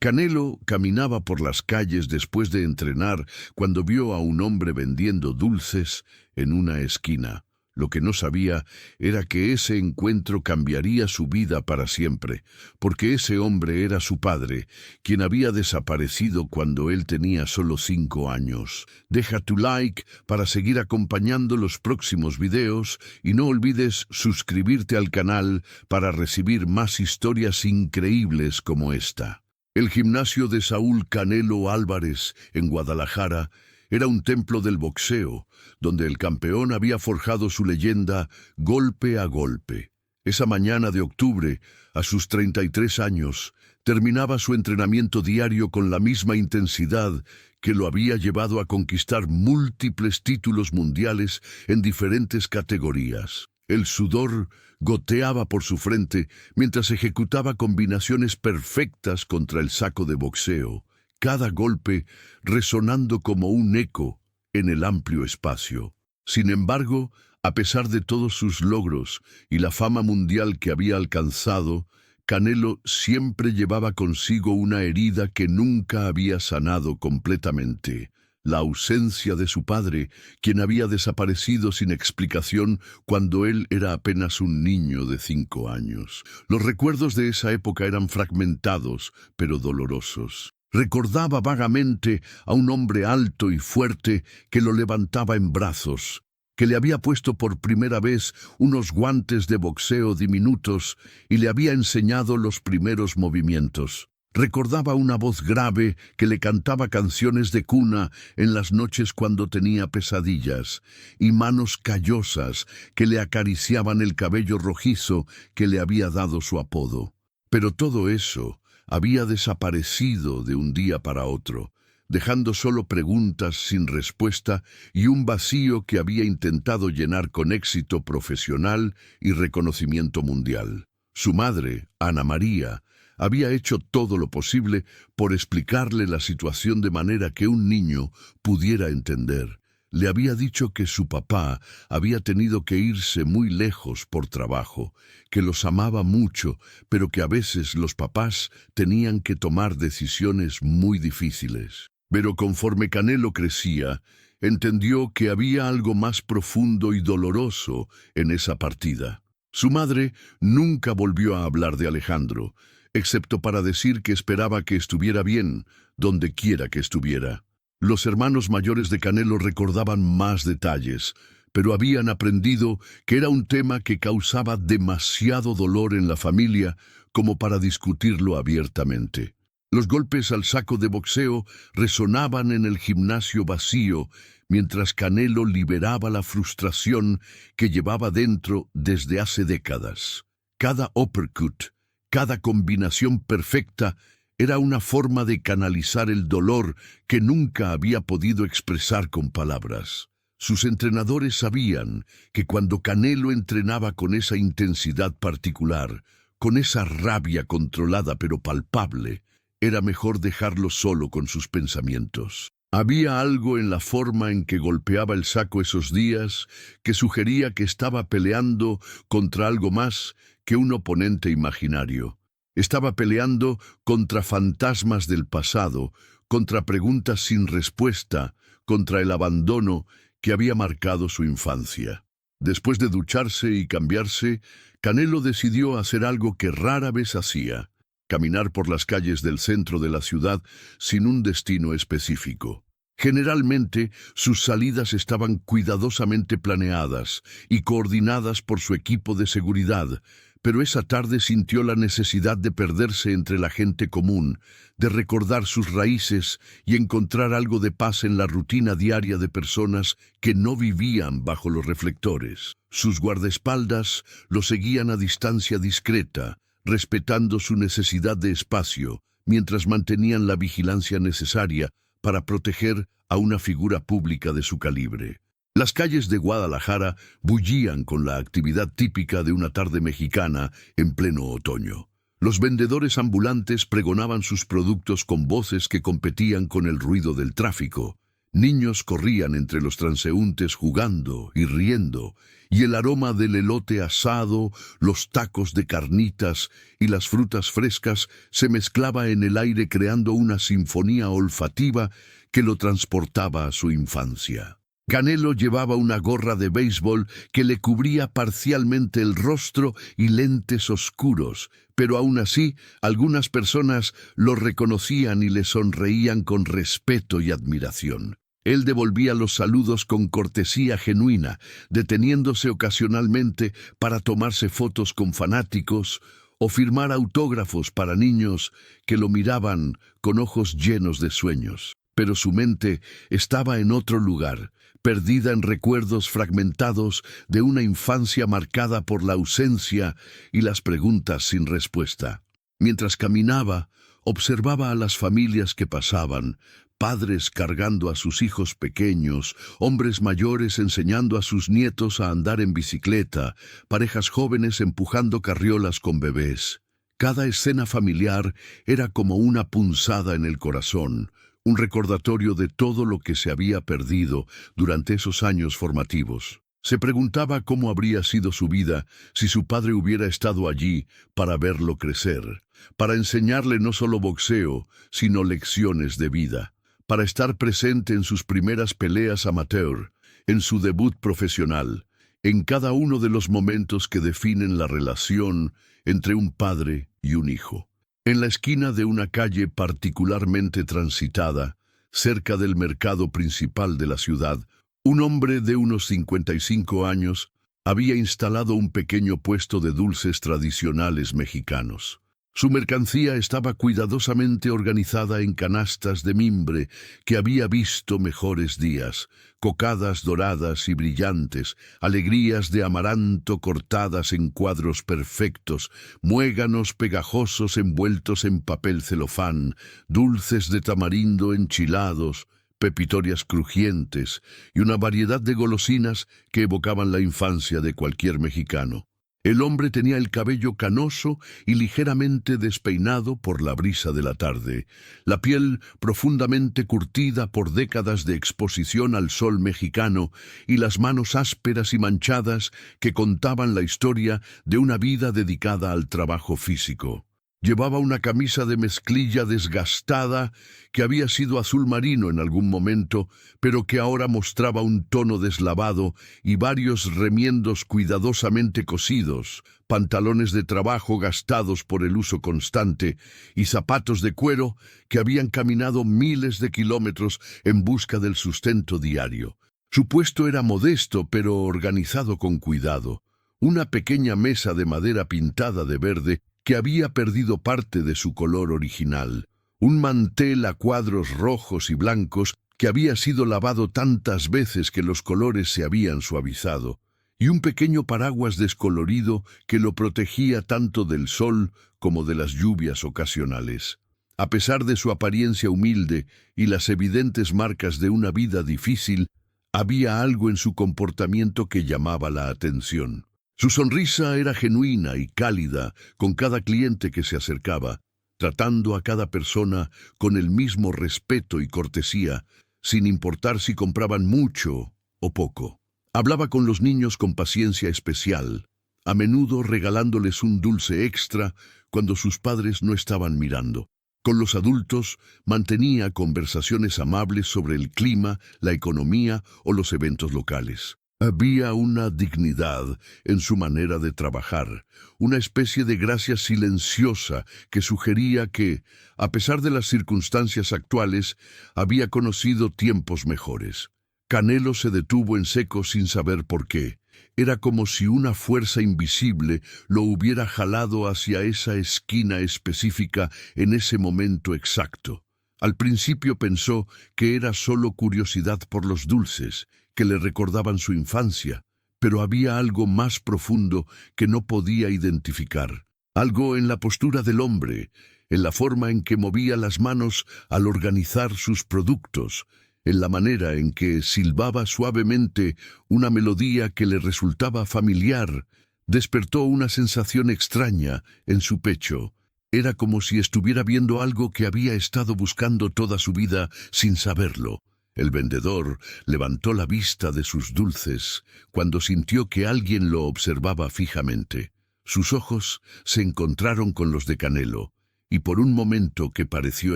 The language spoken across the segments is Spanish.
Canelo caminaba por las calles después de entrenar cuando vio a un hombre vendiendo dulces en una esquina. Lo que no sabía era que ese encuentro cambiaría su vida para siempre, porque ese hombre era su padre, quien había desaparecido cuando él tenía solo 5 años. Deja tu like para seguir acompañando los próximos videos y no olvides suscribirte al canal para recibir más historias increíbles como esta. El gimnasio de Saúl Canelo Álvarez, en Guadalajara, era un templo del boxeo, donde el campeón había forjado su leyenda golpe a golpe. Esa mañana de octubre, a sus 33 años, terminaba su entrenamiento diario con la misma intensidad que lo había llevado a conquistar múltiples títulos mundiales en diferentes categorías. El sudor goteaba por su frente mientras ejecutaba combinaciones perfectas contra el saco de boxeo, cada golpe resonando como un eco en el amplio espacio. Sin embargo, a pesar de todos sus logros y la fama mundial que había alcanzado, Canelo siempre llevaba consigo una herida que nunca había sanado completamente: la ausencia de su padre, quien había desaparecido sin explicación cuando él era apenas un niño de 5 años. Los recuerdos de esa época eran fragmentados, pero dolorosos. Recordaba vagamente a un hombre alto y fuerte que lo levantaba en brazos, que le había puesto por primera vez unos guantes de boxeo diminutos y le había enseñado los primeros movimientos. Recordaba una voz grave que le cantaba canciones de cuna en las noches cuando tenía pesadillas, y manos callosas que le acariciaban el cabello rojizo que le había dado su apodo. Pero todo eso había desaparecido de un día para otro, dejando solo preguntas sin respuesta y un vacío que había intentado llenar con éxito profesional y reconocimiento mundial. Su madre, Ana María, había hecho todo lo posible por explicarle la situación de manera que un niño pudiera entender. Le había dicho que su papá había tenido que irse muy lejos por trabajo, que los amaba mucho, pero que a veces los papás tenían que tomar decisiones muy difíciles. Pero conforme Canelo crecía, entendió que había algo más profundo y doloroso en esa partida. Su madre nunca volvió a hablar de Alejandro, excepto para decir que esperaba que estuviera bien, donde quiera que estuviera. Los hermanos mayores de Canelo recordaban más detalles, pero habían aprendido que era un tema que causaba demasiado dolor en la familia como para discutirlo abiertamente. Los golpes al saco de boxeo resonaban en el gimnasio vacío, mientras Canelo liberaba la frustración que llevaba dentro desde hace décadas. Cada uppercut, cada combinación perfecta, era una forma de canalizar el dolor que nunca había podido expresar con palabras. Sus entrenadores sabían que cuando Canelo entrenaba con esa intensidad particular, con esa rabia controlada pero palpable, era mejor dejarlo solo con sus pensamientos. Había algo en la forma en que golpeaba el saco esos días que sugería que estaba peleando contra algo más que un oponente imaginario. Estaba peleando contra fantasmas del pasado, contra preguntas sin respuesta, contra el abandono que había marcado su infancia. Después de ducharse y cambiarse, Canelo decidió hacer algo que rara vez hacía: caminar por las calles del centro de la ciudad sin un destino específico. Generalmente, sus salidas estaban cuidadosamente planeadas y coordinadas por su equipo de seguridad, pero esa tarde sintió la necesidad de perderse entre la gente común, de recordar sus raíces y encontrar algo de paz en la rutina diaria de personas que no vivían bajo los reflectores. Sus guardaespaldas lo seguían a distancia discreta, respetando su necesidad de espacio, mientras mantenían la vigilancia necesaria para proteger a una figura pública de su calibre. Las calles de Guadalajara bullían con la actividad típica de una tarde mexicana en pleno otoño. Los vendedores ambulantes pregonaban sus productos con voces que competían con el ruido del tráfico, Niños corrían entre los transeúntes jugando y riendo, y el aroma del elote asado, los tacos de carnitas y las frutas frescas se mezclaba en el aire creando una sinfonía olfativa que lo transportaba a su infancia. Canelo llevaba una gorra de béisbol que le cubría parcialmente el rostro y lentes oscuros, pero aún así algunas personas lo reconocían y le sonreían con respeto y admiración. Él devolvía los saludos con cortesía genuina, deteniéndose ocasionalmente para tomarse fotos con fanáticos o firmar autógrafos para niños que lo miraban con ojos llenos de sueños. Pero su mente estaba en otro lugar, perdida en recuerdos fragmentados de una infancia marcada por la ausencia y las preguntas sin respuesta. Mientras caminaba, observaba a las familias que pasaban, padres cargando a sus hijos pequeños, hombres mayores enseñando a sus nietos a andar en bicicleta, parejas jóvenes empujando carriolas con bebés. Cada escena familiar era como una punzada en el corazón, un recordatorio de todo lo que se había perdido durante esos años formativos. Se preguntaba cómo habría sido su vida si su padre hubiera estado allí para verlo crecer, para enseñarle no solo boxeo, sino lecciones de vida, para estar presente en sus primeras peleas amateur, en su debut profesional, en cada uno de los momentos que definen la relación entre un padre y un hijo. En la esquina de una calle particularmente transitada, cerca del mercado principal de la ciudad, un hombre de unos 55 años había instalado un pequeño puesto de dulces tradicionales mexicanos. Su mercancía estaba cuidadosamente organizada en canastas de mimbre que había visto mejores días, cocadas doradas y brillantes, alegrías de amaranto cortadas en cuadros perfectos, muéganos pegajosos envueltos en papel celofán, dulces de tamarindo enchilados, pepitorias crujientes y una variedad de golosinas que evocaban la infancia de cualquier mexicano. El hombre tenía el cabello canoso y ligeramente despeinado por la brisa de la tarde, la piel profundamente curtida por décadas de exposición al sol mexicano y las manos ásperas y manchadas que contaban la historia de una vida dedicada al trabajo físico. Llevaba una camisa de mezclilla desgastada que había sido azul marino en algún momento, pero que ahora mostraba un tono deslavado y varios remiendos cuidadosamente cosidos, pantalones de trabajo gastados por el uso constante y zapatos de cuero que habían caminado miles de kilómetros en busca del sustento diario. Su puesto era modesto pero organizado con cuidado. Una pequeña mesa de madera pintada de verde que había perdido parte de su color original, un mantel a cuadros rojos y blancos que había sido lavado tantas veces que los colores se habían suavizado, y un pequeño paraguas descolorido que lo protegía tanto del sol como de las lluvias ocasionales. A pesar de su apariencia humilde y las evidentes marcas de una vida difícil, había algo en su comportamiento que llamaba la atención. Su sonrisa era genuina y cálida con cada cliente que se acercaba, tratando a cada persona con el mismo respeto y cortesía, sin importar si compraban mucho o poco. Hablaba con los niños con paciencia especial, a menudo regalándoles un dulce extra cuando sus padres no estaban mirando. Con los adultos mantenía conversaciones amables sobre el clima, la economía o los eventos locales. Había una dignidad en su manera de trabajar, una especie de gracia silenciosa que sugería que, a pesar de las circunstancias actuales, había conocido tiempos mejores. Canelo se detuvo en seco sin saber por qué. Era como si una fuerza invisible lo hubiera jalado hacia esa esquina específica en ese momento exacto. Al principio pensó que era solo curiosidad por los dulces, que le recordaban su infancia, pero había algo más profundo que no podía identificar. Algo en la postura del hombre, en la forma en que movía las manos al organizar sus productos, en la manera en que silbaba suavemente una melodía que le resultaba familiar, despertó una sensación extraña en su pecho. Era como si estuviera viendo algo que había estado buscando toda su vida sin saberlo. El vendedor levantó la vista de sus dulces cuando sintió que alguien lo observaba fijamente. Sus ojos se encontraron con los de Canelo, y por un momento que pareció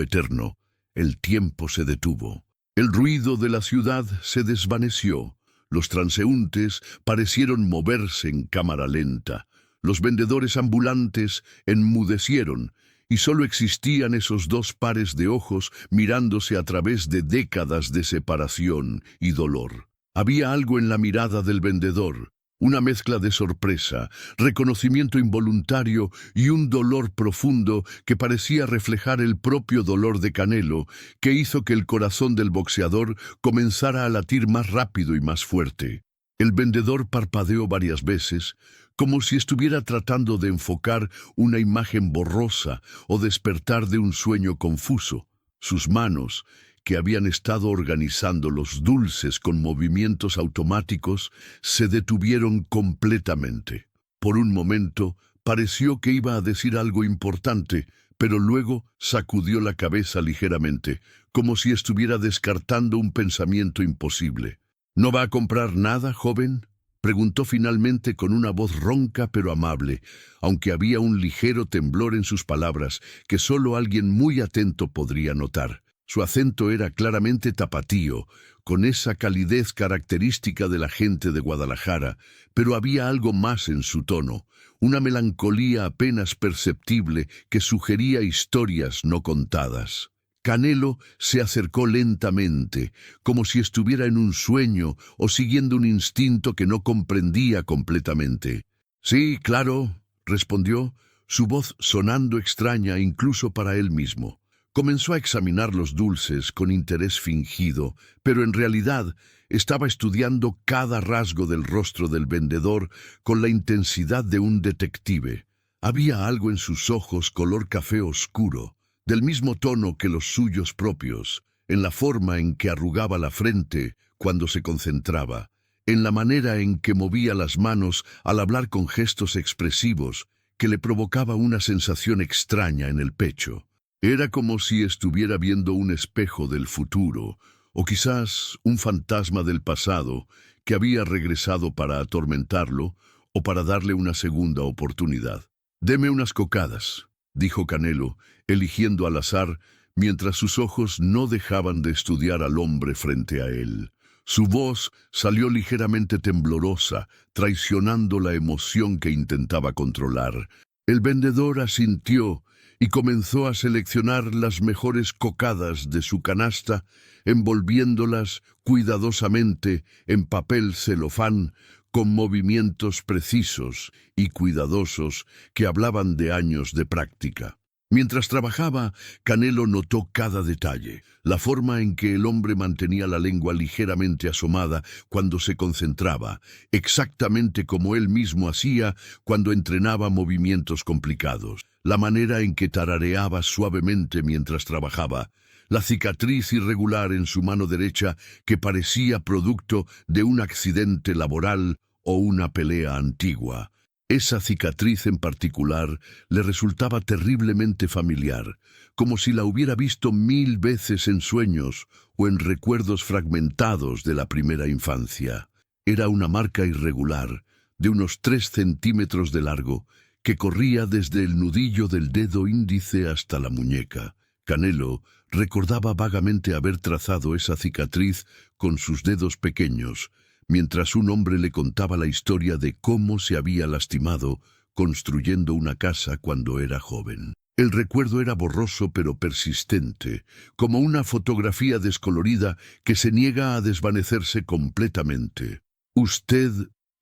eterno, el tiempo se detuvo. El ruido de la ciudad se desvaneció. Los transeúntes parecieron moverse en cámara lenta. Los vendedores ambulantes enmudecieron, y solo existían esos dos pares de ojos mirándose a través de décadas de separación y dolor. Había algo en la mirada del vendedor, una mezcla de sorpresa, reconocimiento involuntario y un dolor profundo que parecía reflejar el propio dolor de Canelo, que hizo que el corazón del boxeador comenzara a latir más rápido y más fuerte. El vendedor parpadeó varias veces, como si estuviera tratando de enfocar una imagen borrosa o despertar de un sueño confuso. Sus manos, que habían estado organizando los dulces con movimientos automáticos, se detuvieron completamente. Por un momento pareció que iba a decir algo importante, pero luego sacudió la cabeza ligeramente, como si estuviera descartando un pensamiento imposible. ¿No va a comprar nada, joven?, preguntó finalmente con una voz ronca pero amable, aunque había un ligero temblor en sus palabras que solo alguien muy atento podría notar. Su acento era claramente tapatío, con esa calidez característica de la gente de Guadalajara, pero había algo más en su tono, una melancolía apenas perceptible que sugería historias no contadas. Canelo se acercó lentamente, como si estuviera en un sueño o siguiendo un instinto que no comprendía completamente. «Sí, claro», respondió, su voz sonando extraña incluso para él mismo. Comenzó a examinar los dulces con interés fingido, pero en realidad estaba estudiando cada rasgo del rostro del vendedor con la intensidad de un detective. Había algo en sus ojos color café oscuro, del mismo tono que los suyos propios, en la forma en que arrugaba la frente cuando se concentraba, en la manera en que movía las manos al hablar con gestos expresivos que le provocaba una sensación extraña en el pecho. Era como si estuviera viendo un espejo del futuro, o quizás un fantasma del pasado que había regresado para atormentarlo o para darle una segunda oportunidad. «Deme unas cocadas», dijo Canelo, eligiendo al azar, mientras sus ojos no dejaban de estudiar al hombre frente a él. Su voz salió ligeramente temblorosa, traicionando la emoción que intentaba controlar. El vendedor asintió y comenzó a seleccionar las mejores cocadas de su canasta, envolviéndolas cuidadosamente en papel celofán, con movimientos precisos y cuidadosos que hablaban de años de práctica. Mientras trabajaba, Canelo notó cada detalle, la forma en que el hombre mantenía la lengua ligeramente asomada cuando se concentraba, exactamente como él mismo hacía cuando entrenaba movimientos complicados, la manera en que tarareaba suavemente mientras trabajaba, la cicatriz irregular en su mano derecha que parecía producto de un accidente laboral o una pelea antigua. Esa cicatriz en particular le resultaba terriblemente familiar, como si la hubiera visto 1000 veces en sueños o en recuerdos fragmentados de la primera infancia. Era una marca irregular, de unos 3 centímetros de largo, que corría desde el nudillo del dedo índice hasta la muñeca. Canelo recordaba vagamente haber trazado esa cicatriz con sus dedos pequeños, mientras un hombre le contaba la historia de cómo se había lastimado construyendo una casa cuando era joven. El recuerdo era borroso pero persistente, como una fotografía descolorida que se niega a desvanecerse completamente. «¿Usted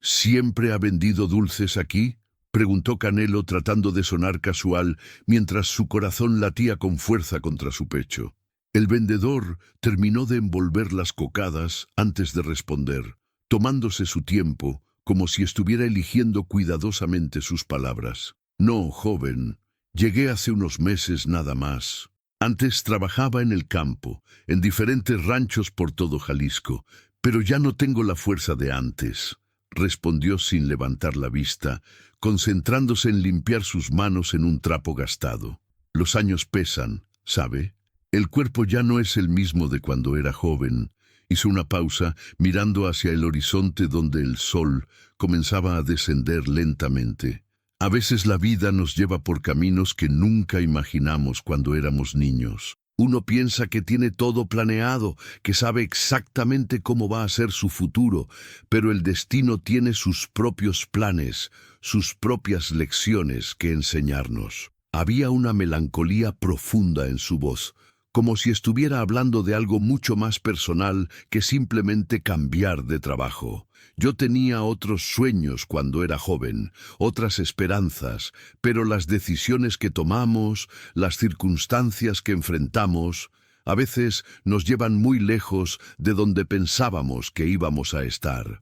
siempre ha vendido dulces aquí?», preguntó Canelo tratando de sonar casual mientras su corazón latía con fuerza contra su pecho. El vendedor terminó de envolver las cocadas antes de responder, tomándose su tiempo, como si estuviera eligiendo cuidadosamente sus palabras. «No, joven, llegué hace unos meses nada más. Antes trabajaba en el campo, en diferentes ranchos por todo Jalisco, pero ya no tengo la fuerza de antes», respondió sin levantar la vista, concentrándose en limpiar sus manos en un trapo gastado. «Los años pesan, ¿sabe? El cuerpo ya no es el mismo de cuando era joven, Hizo una pausa, mirando hacia el horizonte donde el sol comenzaba a descender lentamente. A veces la vida nos lleva por caminos que nunca imaginamos cuando éramos niños. Uno piensa que tiene todo planeado, que sabe exactamente cómo va a ser su futuro, pero el destino tiene sus propios planes, sus propias lecciones que enseñarnos. Había una melancolía profunda en su voz, como si estuviera hablando de algo mucho más personal que simplemente cambiar de trabajo. Yo tenía otros sueños cuando era joven, otras esperanzas, pero las decisiones que tomamos, las circunstancias que enfrentamos, a veces nos llevan muy lejos de donde pensábamos que íbamos a estar.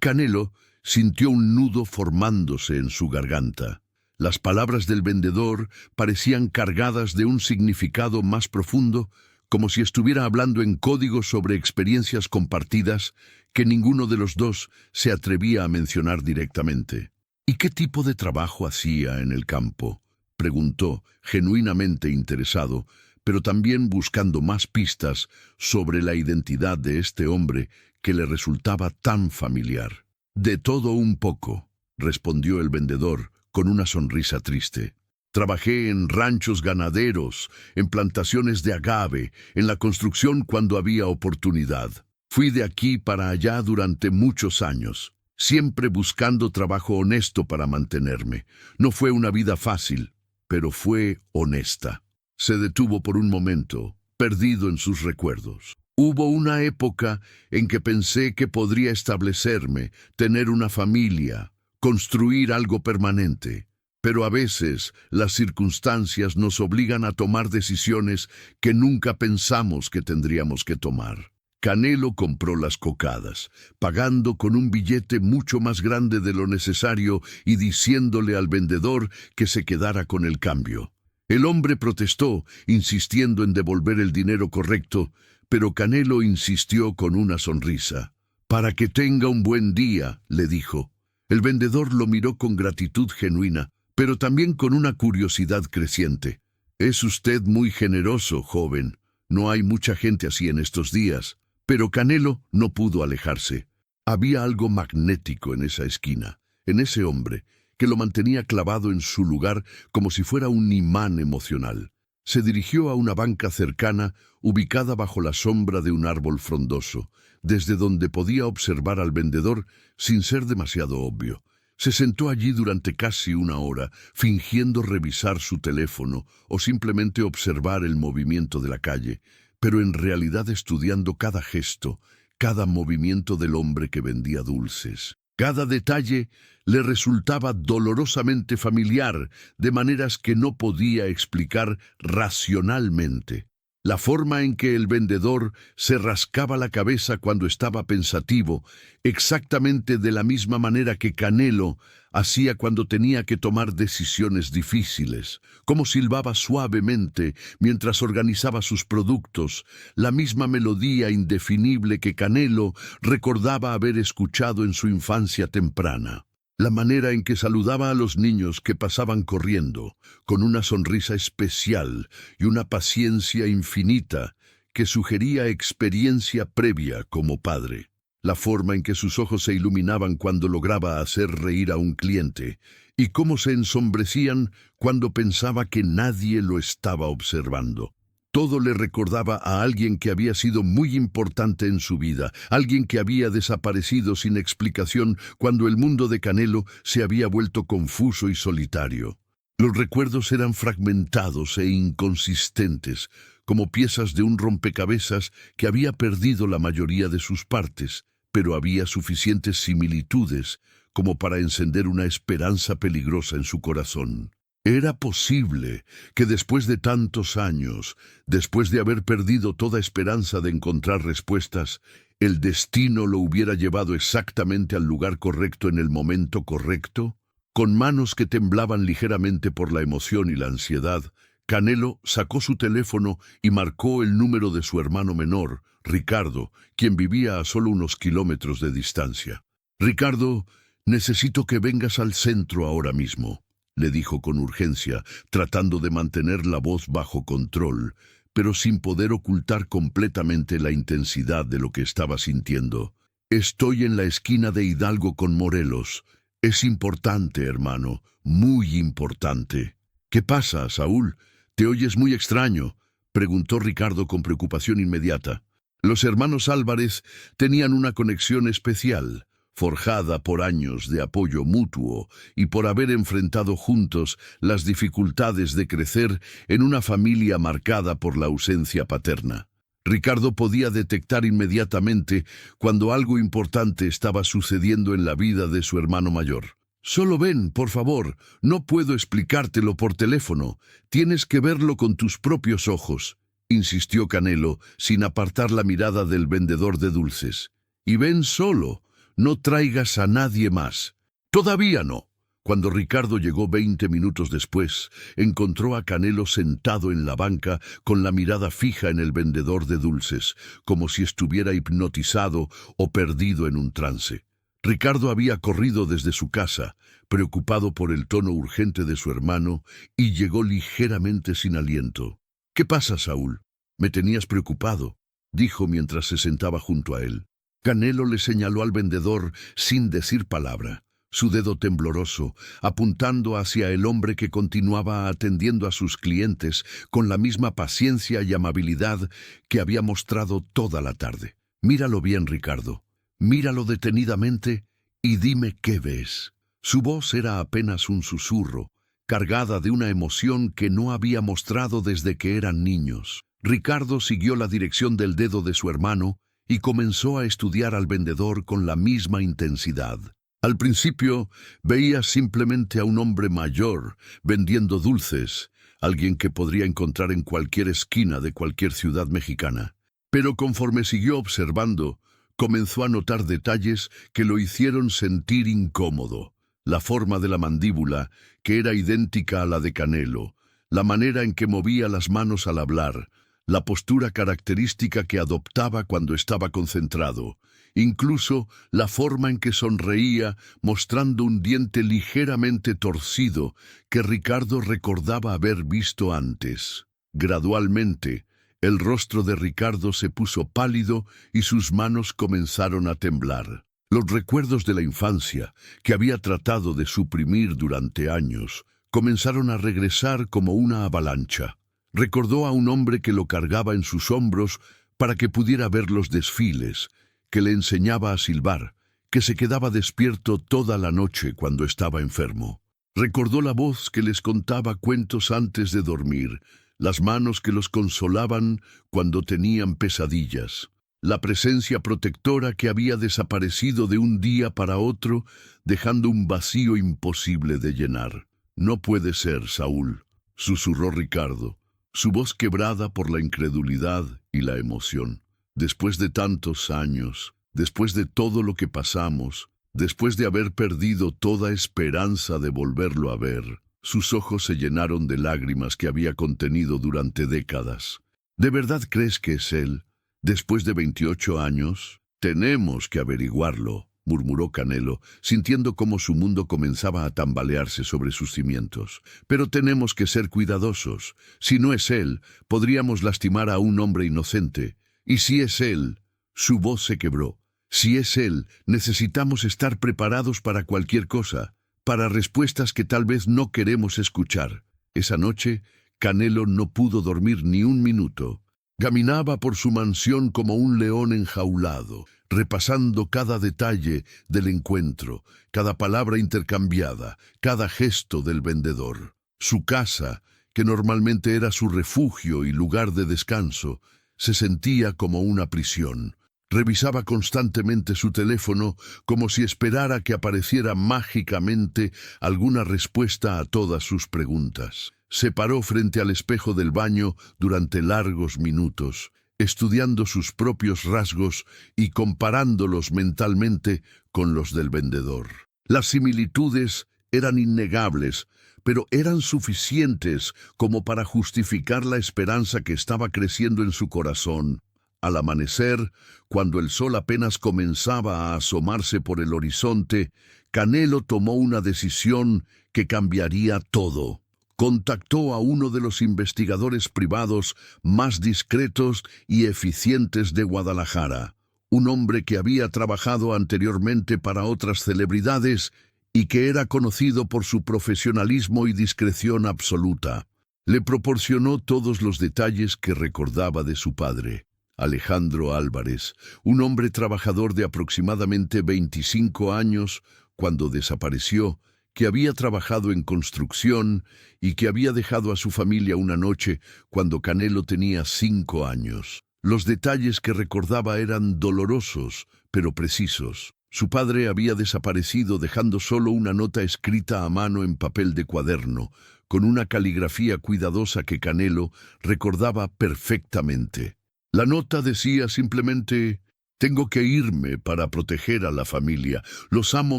Canelo sintió un nudo formándose en su garganta. Las palabras del vendedor parecían cargadas de un significado más profundo, como si estuviera hablando en código sobre experiencias compartidas que ninguno de los dos se atrevía a mencionar directamente. ¿Y qué tipo de trabajo hacía en el campo?, preguntó, genuinamente interesado, pero también buscando más pistas sobre la identidad de este hombre que le resultaba tan familiar. De todo un poco, respondió el vendedor con una sonrisa triste. Trabajé en ranchos ganaderos, en plantaciones de agave, en la construcción cuando había oportunidad. Fui de aquí para allá durante muchos años, siempre buscando trabajo honesto para mantenerme. No fue una vida fácil, pero fue honesta. Se detuvo por un momento, perdido en sus recuerdos. Hubo una época en que pensé que podría establecerme, tener una familia, construir algo permanente. Pero a veces las circunstancias nos obligan a tomar decisiones que nunca pensamos que tendríamos que tomar. Canelo compró las cocadas, pagando con un billete mucho más grande de lo necesario y diciéndole al vendedor que se quedara con el cambio. El hombre protestó, insistiendo en devolver el dinero correcto, pero Canelo insistió con una sonrisa. «Para que tenga un buen día», le dijo. El vendedor lo miró con gratitud genuina, pero también con una curiosidad creciente. «Es usted muy generoso, joven. No hay mucha gente así en estos días». Pero Canelo no pudo alejarse. Había algo magnético en esa esquina, en ese hombre, que lo mantenía clavado en su lugar como si fuera un imán emocional. Se dirigió a una banca cercana, ubicada bajo la sombra de un árbol frondoso, desde donde podía observar al vendedor sin ser demasiado obvio. Se sentó allí durante casi una hora, fingiendo revisar su teléfono o simplemente observar el movimiento de la calle, pero en realidad estudiando cada gesto, cada movimiento del hombre que vendía dulces. Cada detalle le resultaba dolorosamente familiar, de maneras que no podía explicar racionalmente. La forma en que el vendedor se rascaba la cabeza cuando estaba pensativo, exactamente de la misma manera que Canelo hacía cuando tenía que tomar decisiones difíciles, cómo silbaba suavemente mientras organizaba sus productos, la misma melodía indefinible que Canelo recordaba haber escuchado en su infancia temprana. La manera en que saludaba a los niños que pasaban corriendo, con una sonrisa especial y una paciencia infinita que sugería experiencia previa como padre. La forma en que sus ojos se iluminaban cuando lograba hacer reír a un cliente, y cómo se ensombrecían cuando pensaba que nadie lo estaba observando. Todo le recordaba a alguien que había sido muy importante en su vida, alguien que había desaparecido sin explicación cuando el mundo de Canelo se había vuelto confuso y solitario. Los recuerdos eran fragmentados e inconsistentes, como piezas de un rompecabezas que había perdido la mayoría de sus partes, pero había suficientes similitudes como para encender una esperanza peligrosa en su corazón. Era posible que después de tantos años, después de haber perdido toda esperanza de encontrar respuestas, el destino lo hubiera llevado exactamente al lugar correcto en el momento correcto. Con manos que temblaban ligeramente por la emoción y la ansiedad, Canelo sacó su teléfono y marcó el número de su hermano menor, Ricardo, quien vivía a solo unos kilómetros de distancia. «Ricardo, necesito que vengas al centro ahora mismo», le dijo con urgencia, tratando de mantener la voz bajo control, pero sin poder ocultar completamente la intensidad de lo que estaba sintiendo. Estoy en la esquina de Hidalgo con Morelos. Es importante, hermano, muy importante. ¿Qué pasa, Saúl? ¿Te oyes muy extraño?, preguntó Ricardo con preocupación inmediata. Los hermanos Álvarez tenían una conexión especial, forjada por años de apoyo mutuo y por haber enfrentado juntos las dificultades de crecer en una familia marcada por la ausencia paterna. Ricardo podía detectar inmediatamente cuando algo importante estaba sucediendo en la vida de su hermano mayor. «Solo ven, por favor, no puedo explicártelo por teléfono, tienes que verlo con tus propios ojos», insistió Canelo, sin apartar la mirada del vendedor de dulces. «Y ven solo, no traigas a nadie más». «Todavía no». Cuando Ricardo llegó 20 minutos después, encontró a Canelo sentado en la banca con la mirada fija en el vendedor de dulces, como si estuviera hipnotizado o perdido en un trance. Ricardo había corrido desde su casa, preocupado por el tono urgente de su hermano, y llegó ligeramente sin aliento. «¿Qué pasa, Saúl? Me tenías preocupado», dijo mientras se sentaba junto a él. Canelo le señaló al vendedor sin decir palabra, su dedo tembloroso, apuntando hacia el hombre que continuaba atendiendo a sus clientes con la misma paciencia y amabilidad que había mostrado toda la tarde. «Míralo bien, Ricardo. Míralo detenidamente y dime qué ves». Su voz era apenas un susurro, cargada de una emoción que no había mostrado desde que eran niños. Ricardo siguió la dirección del dedo de su hermano y comenzó a estudiar al vendedor con la misma intensidad. Al principio veía simplemente a un hombre mayor vendiendo dulces, alguien que podría encontrar en cualquier esquina de cualquier ciudad mexicana. Pero conforme siguió observando, comenzó a notar detalles que lo hicieron sentir incómodo. La forma de la mandíbula, que era idéntica a la de Canelo, la manera en que movía las manos al hablar, la postura característica que adoptaba cuando estaba concentrado, incluso la forma en que sonreía mostrando un diente ligeramente torcido que Ricardo recordaba haber visto antes. Gradualmente, el rostro de Ricardo se puso pálido y sus manos comenzaron a temblar. Los recuerdos de la infancia, que había tratado de suprimir durante años, comenzaron a regresar como una avalancha. Recordó a un hombre que lo cargaba en sus hombros para que pudiera ver los desfiles, que le enseñaba a silbar, que se quedaba despierto toda la noche cuando estaba enfermo. Recordó la voz que les contaba cuentos antes de dormir, las manos que los consolaban cuando tenían pesadillas, la presencia protectora que había desaparecido de un día para otro, dejando un vacío imposible de llenar. «No puede ser, Saúl», susurró Ricardo, su voz quebrada por la incredulidad y la emoción. «Después de tantos años, después de todo lo que pasamos, después de haber perdido toda esperanza de volverlo a ver». Sus ojos se llenaron de lágrimas que había contenido durante décadas. «¿De verdad crees que es él? Después de 28 años, tenemos que averiguarlo», murmuró Canelo, sintiendo cómo su mundo comenzaba a tambalearse sobre sus cimientos. «Pero tenemos que ser cuidadosos. Si no es él, podríamos lastimar a un hombre inocente. Y si es él...» Su voz se quebró. «Si es él, necesitamos estar preparados para cualquier cosa, para respuestas que tal vez no queremos escuchar». Esa noche, Canelo no pudo dormir ni un minuto. Caminaba por su mansión como un león enjaulado, repasando cada detalle del encuentro, cada palabra intercambiada, cada gesto del vendedor. Su casa, que normalmente era su refugio y lugar de descanso, se sentía como una prisión. Revisaba constantemente su teléfono como si esperara que apareciera mágicamente alguna respuesta a todas sus preguntas. Se paró frente al espejo del baño durante largos minutos, estudiando sus propios rasgos y comparándolos mentalmente con los del vendedor. Las similitudes eran innegables, pero eran suficientes como para justificar la esperanza que estaba creciendo en su corazón. Al amanecer, cuando el sol apenas comenzaba a asomarse por el horizonte, Canelo tomó una decisión que cambiaría todo. contactó a uno de los investigadores privados más discretos y eficientes de Guadalajara, un hombre que había trabajado anteriormente para otras celebridades y que era conocido por su profesionalismo y discreción absoluta. Le proporcionó todos los detalles que recordaba de su padre, Alejandro Álvarez, un hombre trabajador de aproximadamente 25 años cuando desapareció, que había trabajado en construcción y que había dejado a su familia una noche cuando Canelo tenía 5 años. Los detalles que recordaba eran dolorosos, pero precisos. Su padre había desaparecido dejando solo una nota escrita a mano en papel de cuaderno, con una caligrafía cuidadosa que Canelo recordaba perfectamente. La nota decía simplemente: «Tengo que irme para proteger a la familia. Los amo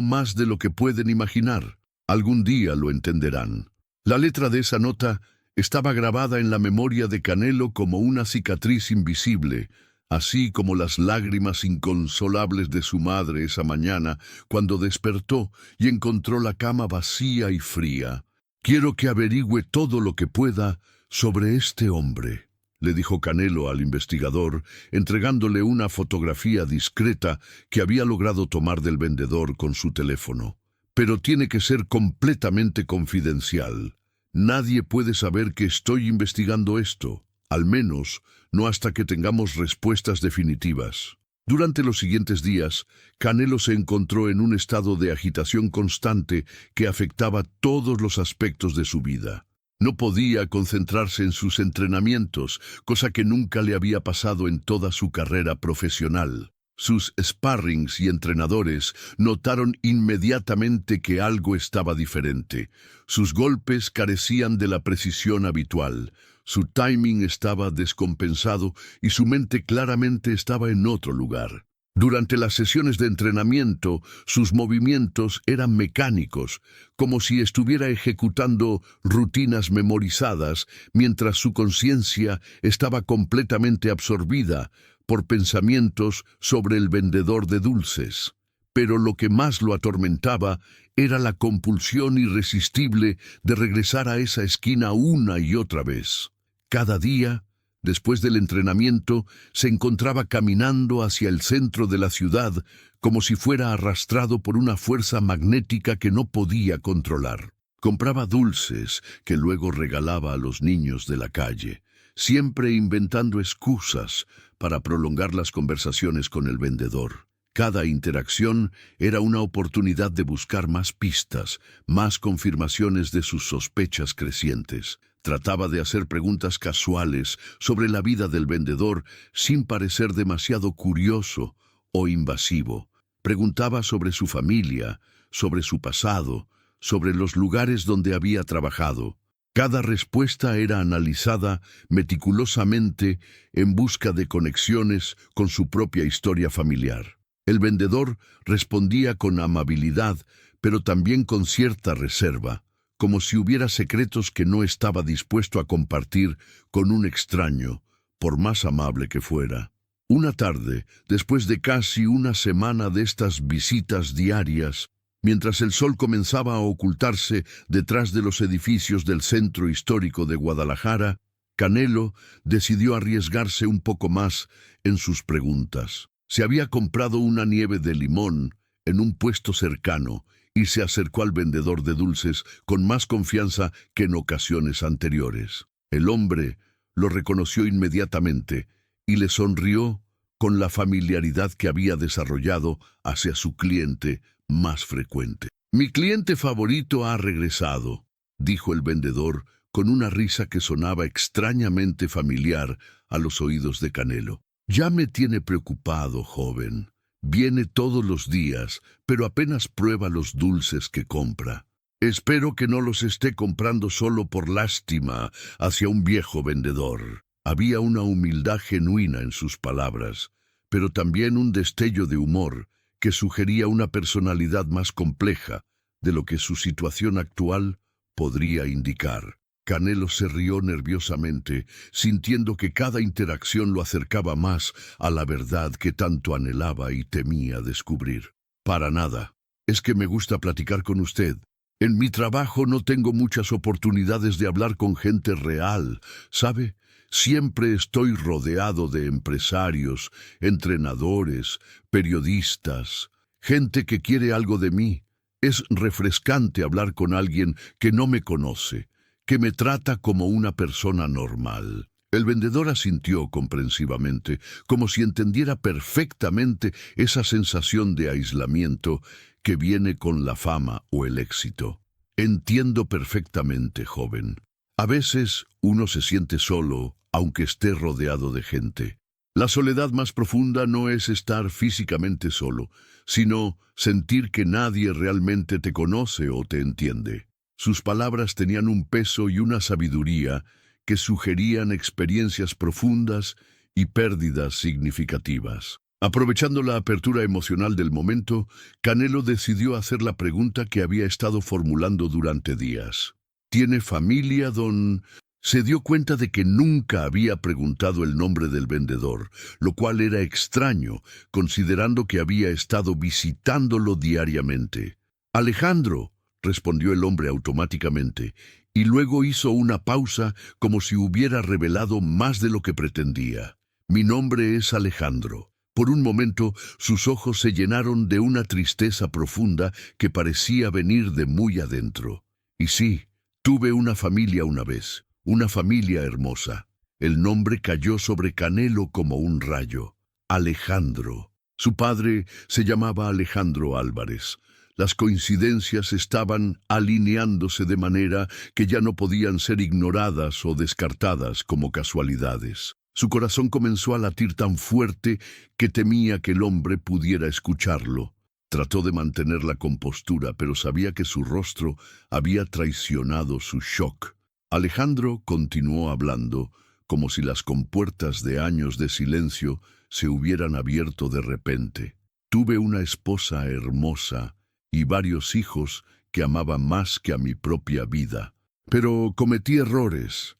más de lo que pueden imaginar. Algún día lo entenderán». La letra de esa nota estaba grabada en la memoria de Canelo como una cicatriz invisible, así como las lágrimas inconsolables de su madre esa mañana cuando despertó y encontró la cama vacía y fría. «Quiero que averigüe todo lo que pueda sobre este hombre», le dijo Canelo al investigador, entregándole una fotografía discreta que había logrado tomar del vendedor con su teléfono. «Pero tiene que ser completamente confidencial. Nadie puede saber que estoy investigando esto, al menos no hasta que tengamos respuestas definitivas». Durante los siguientes días, Canelo se encontró en un estado de agitación constante que afectaba todos los aspectos de su vida. No podía concentrarse en sus entrenamientos, cosa que nunca le había pasado en toda su carrera profesional. Sus sparrings y entrenadores notaron inmediatamente que algo estaba diferente. Sus golpes carecían de la precisión habitual. Su timing estaba descompensado y su mente claramente estaba en otro lugar. Durante las sesiones de entrenamiento, sus movimientos eran mecánicos, como si estuviera ejecutando rutinas memorizadas, mientras su conciencia estaba completamente absorbida por pensamientos sobre el vendedor de dulces. Pero lo que más lo atormentaba era la compulsión irresistible de regresar a esa esquina una y otra vez. Cada día, después del entrenamiento, se encontraba caminando hacia el centro de la ciudad como si fuera arrastrado por una fuerza magnética que no podía controlar. Compraba dulces que luego regalaba a los niños de la calle, siempre inventando excusas para prolongar las conversaciones con el vendedor. Cada interacción era una oportunidad de buscar más pistas, más confirmaciones de sus sospechas crecientes. Trataba de hacer preguntas casuales sobre la vida del vendedor sin parecer demasiado curioso o invasivo. Preguntaba sobre su familia, sobre su pasado, sobre los lugares donde había trabajado. Cada respuesta era analizada meticulosamente en busca de conexiones con su propia historia familiar. El vendedor respondía con amabilidad, pero también con cierta reserva, como si hubiera secretos que no estaba dispuesto a compartir con un extraño, por más amable que fuera. Una tarde, después de casi una semana de estas visitas diarias, mientras el sol comenzaba a ocultarse detrás de los edificios del centro histórico de Guadalajara, Canelo decidió arriesgarse un poco más en sus preguntas. Se había comprado una nieve de limón en un puesto cercano y se acercó al vendedor de dulces con más confianza que en ocasiones anteriores. El hombre lo reconoció inmediatamente y le sonrió con la familiaridad que había desarrollado hacia su cliente más frecuente. «Mi cliente favorito ha regresado», dijo el vendedor con una risa que sonaba extrañamente familiar a los oídos de Canelo. «Ya me tiene preocupado, joven. Viene todos los días, pero apenas prueba los dulces que compra. Espero que no los esté comprando solo por lástima hacia un viejo vendedor». Había una humildad genuina en sus palabras, pero también un destello de humor que sugería una personalidad más compleja de lo que su situación actual podría indicar. Canelo se rió nerviosamente, sintiendo que cada interacción lo acercaba más a la verdad que tanto anhelaba y temía descubrir. «Para nada. Es que me gusta platicar con usted. En mi trabajo no tengo muchas oportunidades de hablar con gente real, ¿sabe? Siempre estoy rodeado de empresarios, entrenadores, periodistas, gente que quiere algo de mí. Es refrescante hablar con alguien que no me conoce, que me trata como una persona normal. El vendedor asintió comprensivamente, como si entendiera perfectamente esa sensación de aislamiento que viene con la fama o el éxito. Entiendo perfectamente, joven. A veces uno se siente solo, aunque esté rodeado de gente. La soledad más profunda no es estar físicamente solo, sino sentir que nadie realmente te conoce o te entiende. Sus palabras tenían un peso y una sabiduría que sugerían experiencias profundas y pérdidas significativas. Aprovechando la apertura emocional del momento, Canelo decidió hacer la pregunta que había estado formulando durante días. ¿Tiene familia, don...? Se dio cuenta de que nunca había preguntado el nombre del vendedor, lo cual era extraño, considerando que había estado visitándolo diariamente. Alejandro, respondió el hombre automáticamente, y luego hizo una pausa como si hubiera revelado más de lo que pretendía. Mi nombre es Alejandro. Por un momento, sus ojos se llenaron de una tristeza profunda que parecía venir de muy adentro. Y sí, tuve una familia una vez, una familia hermosa. El nombre cayó sobre Canelo como un rayo. Alejandro. Su padre se llamaba Alejandro Álvarez. Las coincidencias estaban alineándose de manera que ya no podían ser ignoradas o descartadas como casualidades. Su corazón comenzó a latir tan fuerte que temía que el hombre pudiera escucharlo. Trató de mantener la compostura, pero sabía que su rostro había traicionado su shock. Alejandro continuó hablando, como si las compuertas de años de silencio se hubieran abierto de repente. Tuve una esposa hermosa y varios hijos que amaba más que a mi propia vida. Pero cometí errores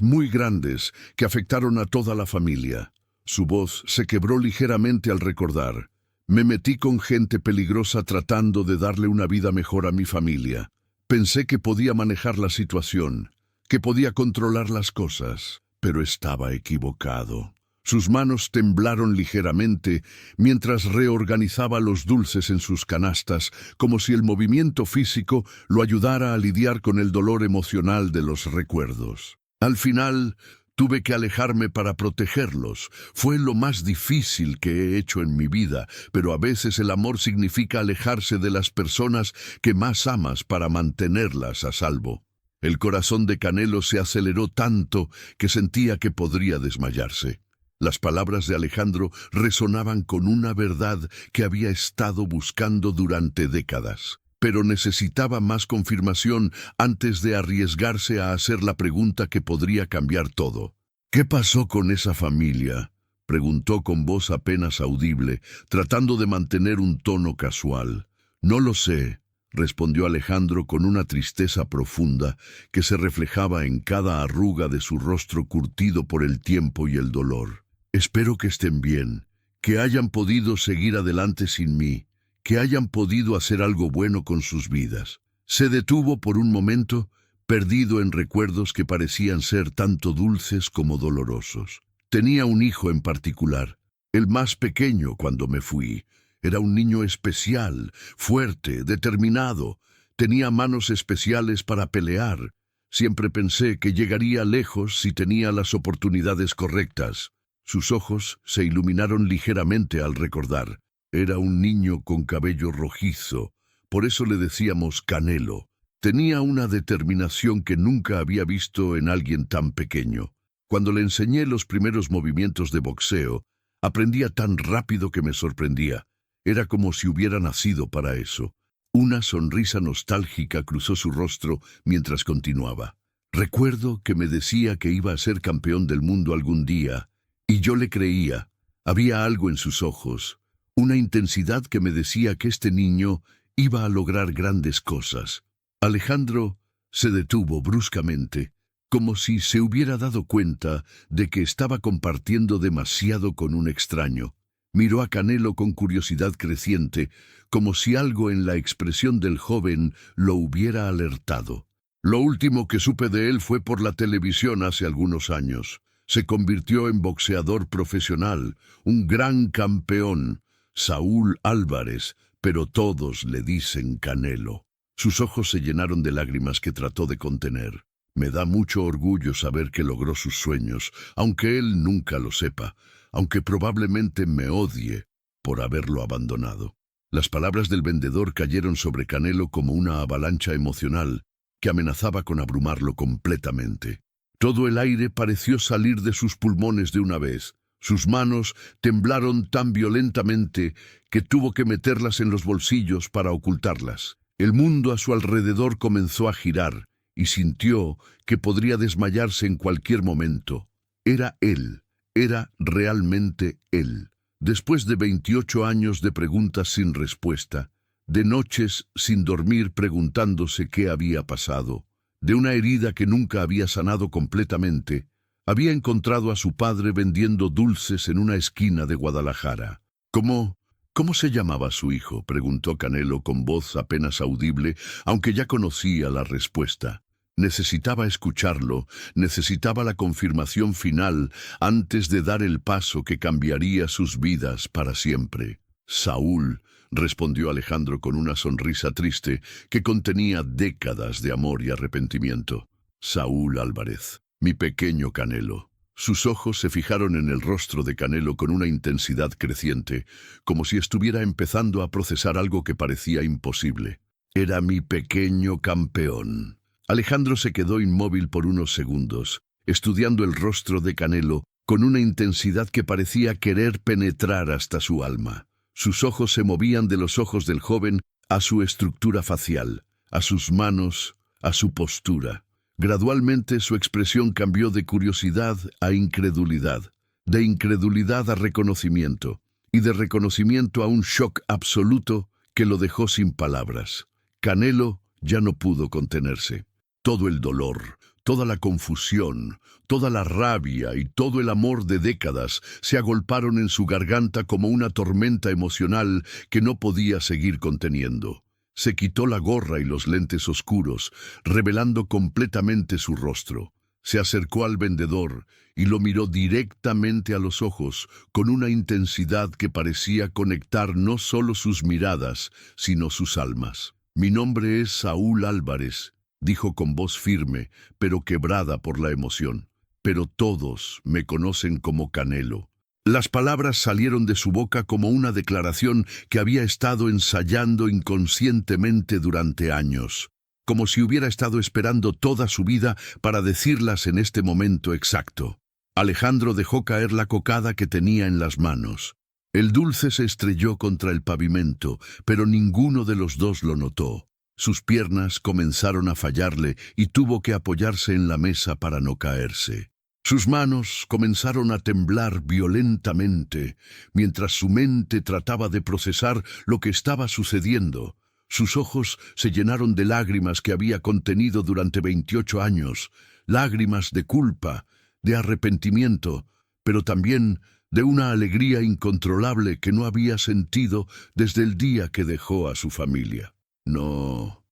muy grandes que afectaron a toda la familia. Su voz se quebró ligeramente al recordar. Me metí con gente peligrosa tratando de darle una vida mejor a mi familia. Pensé que podía manejar la situación, que podía controlar las cosas, pero estaba equivocado. Sus manos temblaron ligeramente mientras reorganizaba los dulces en sus canastas, como si el movimiento físico lo ayudara a lidiar con el dolor emocional de los recuerdos. Al final, tuve que alejarme para protegerlos. Fue lo más difícil que he hecho en mi vida, pero a veces el amor significa alejarse de las personas que más amas para mantenerlas a salvo. El corazón de Canelo se aceleró tanto que sentía que podría desmayarse. Las palabras de Alejandro resonaban con una verdad que había estado buscando durante décadas, pero necesitaba más confirmación antes de arriesgarse a hacer la pregunta que podría cambiar todo. ¿Qué pasó con esa familia?, preguntó con voz apenas audible, tratando de mantener un tono casual. No lo sé, respondió Alejandro con una tristeza profunda que se reflejaba en cada arruga de su rostro curtido por el tiempo y el dolor. Espero que estén bien, que hayan podido seguir adelante sin mí, que hayan podido hacer algo bueno con sus vidas. Se detuvo por un momento, perdido en recuerdos que parecían ser tanto dulces como dolorosos. Tenía un hijo en particular, el más pequeño cuando me fui. Era un niño especial, fuerte, determinado. Tenía manos especiales para pelear. Siempre pensé que llegaría lejos si tenía las oportunidades correctas. Sus ojos se iluminaron ligeramente al recordar. Era un niño con cabello rojizo, por eso le decíamos Canelo. Tenía una determinación que nunca había visto en alguien tan pequeño. Cuando le enseñé los primeros movimientos de boxeo, aprendía tan rápido que me sorprendía. Era como si hubiera nacido para eso. Una sonrisa nostálgica cruzó su rostro mientras continuaba. Recuerdo que me decía que iba a ser campeón del mundo algún día, y yo le creía. Había algo en sus ojos, una intensidad que me decía que este niño iba a lograr grandes cosas. Alejandro se detuvo bruscamente, como si se hubiera dado cuenta de que estaba compartiendo demasiado con un extraño. Miró a Canelo con curiosidad creciente, como si algo en la expresión del joven lo hubiera alertado. Lo último que supe de él fue por la televisión hace algunos años. Se convirtió en boxeador profesional, un gran campeón, Saúl Álvarez, pero todos le dicen Canelo. Sus ojos se llenaron de lágrimas que trató de contener. Me da mucho orgullo saber que logró sus sueños, aunque él nunca lo sepa, aunque probablemente me odie por haberlo abandonado. Las palabras del vendedor cayeron sobre Canelo como una avalancha emocional que amenazaba con abrumarlo completamente. Todo el aire pareció salir de sus pulmones de una vez. Sus manos temblaron tan violentamente que tuvo que meterlas en los bolsillos para ocultarlas. El mundo a su alrededor comenzó a girar y sintió que podría desmayarse en cualquier momento. Era él, era realmente él. Después de 28 años de preguntas sin respuesta, de noches sin dormir preguntándose qué había pasado, de una herida que nunca había sanado completamente, había encontrado a su padre vendiendo dulces en una esquina de Guadalajara. ¿Cómo se llamaba su hijo?, preguntó Canelo con voz apenas audible, aunque ya conocía la respuesta. Necesitaba escucharlo, necesitaba la confirmación final antes de dar el paso que cambiaría sus vidas para siempre. Saúl, respondió Alejandro con una sonrisa triste que contenía décadas de amor y arrepentimiento. Saúl Álvarez, mi pequeño Canelo. Sus ojos se fijaron en el rostro de Canelo con una intensidad creciente, como si estuviera empezando a procesar algo que parecía imposible. Era mi pequeño campeón. Alejandro se quedó inmóvil por unos segundos, estudiando el rostro de Canelo con una intensidad que parecía querer penetrar hasta su alma. Sus ojos se movían de los ojos del joven a su estructura facial, a sus manos, a su postura. Gradualmente su expresión cambió de curiosidad a incredulidad, de incredulidad a reconocimiento, y de reconocimiento a un shock absoluto que lo dejó sin palabras. Canelo ya no pudo contenerse. Todo el dolor, toda la confusión, toda la rabia y todo el amor de décadas se agolparon en su garganta como una tormenta emocional que no podía seguir conteniendo. Se quitó la gorra y los lentes oscuros, revelando completamente su rostro. Se acercó al vendedor y lo miró directamente a los ojos, con una intensidad que parecía conectar no solo sus miradas, sino sus almas. «Mi nombre es Saúl Álvarez», dijo con voz firme, pero quebrada por la emoción. «Pero todos me conocen como Canelo». Las palabras salieron de su boca como una declaración que había estado ensayando inconscientemente durante años, como si hubiera estado esperando toda su vida para decirlas en este momento exacto. Alejandro dejó caer la cocada que tenía en las manos. El dulce se estrelló contra el pavimento, pero ninguno de los dos lo notó. Sus piernas comenzaron a fallarle y tuvo que apoyarse en la mesa para no caerse. Sus manos comenzaron a temblar violentamente, mientras su mente trataba de procesar lo que estaba sucediendo. Sus ojos se llenaron de lágrimas que había contenido durante 28 años, lágrimas de culpa, de arrepentimiento, pero también de una alegría incontrolable que no había sentido desde el día que dejó a su familia. No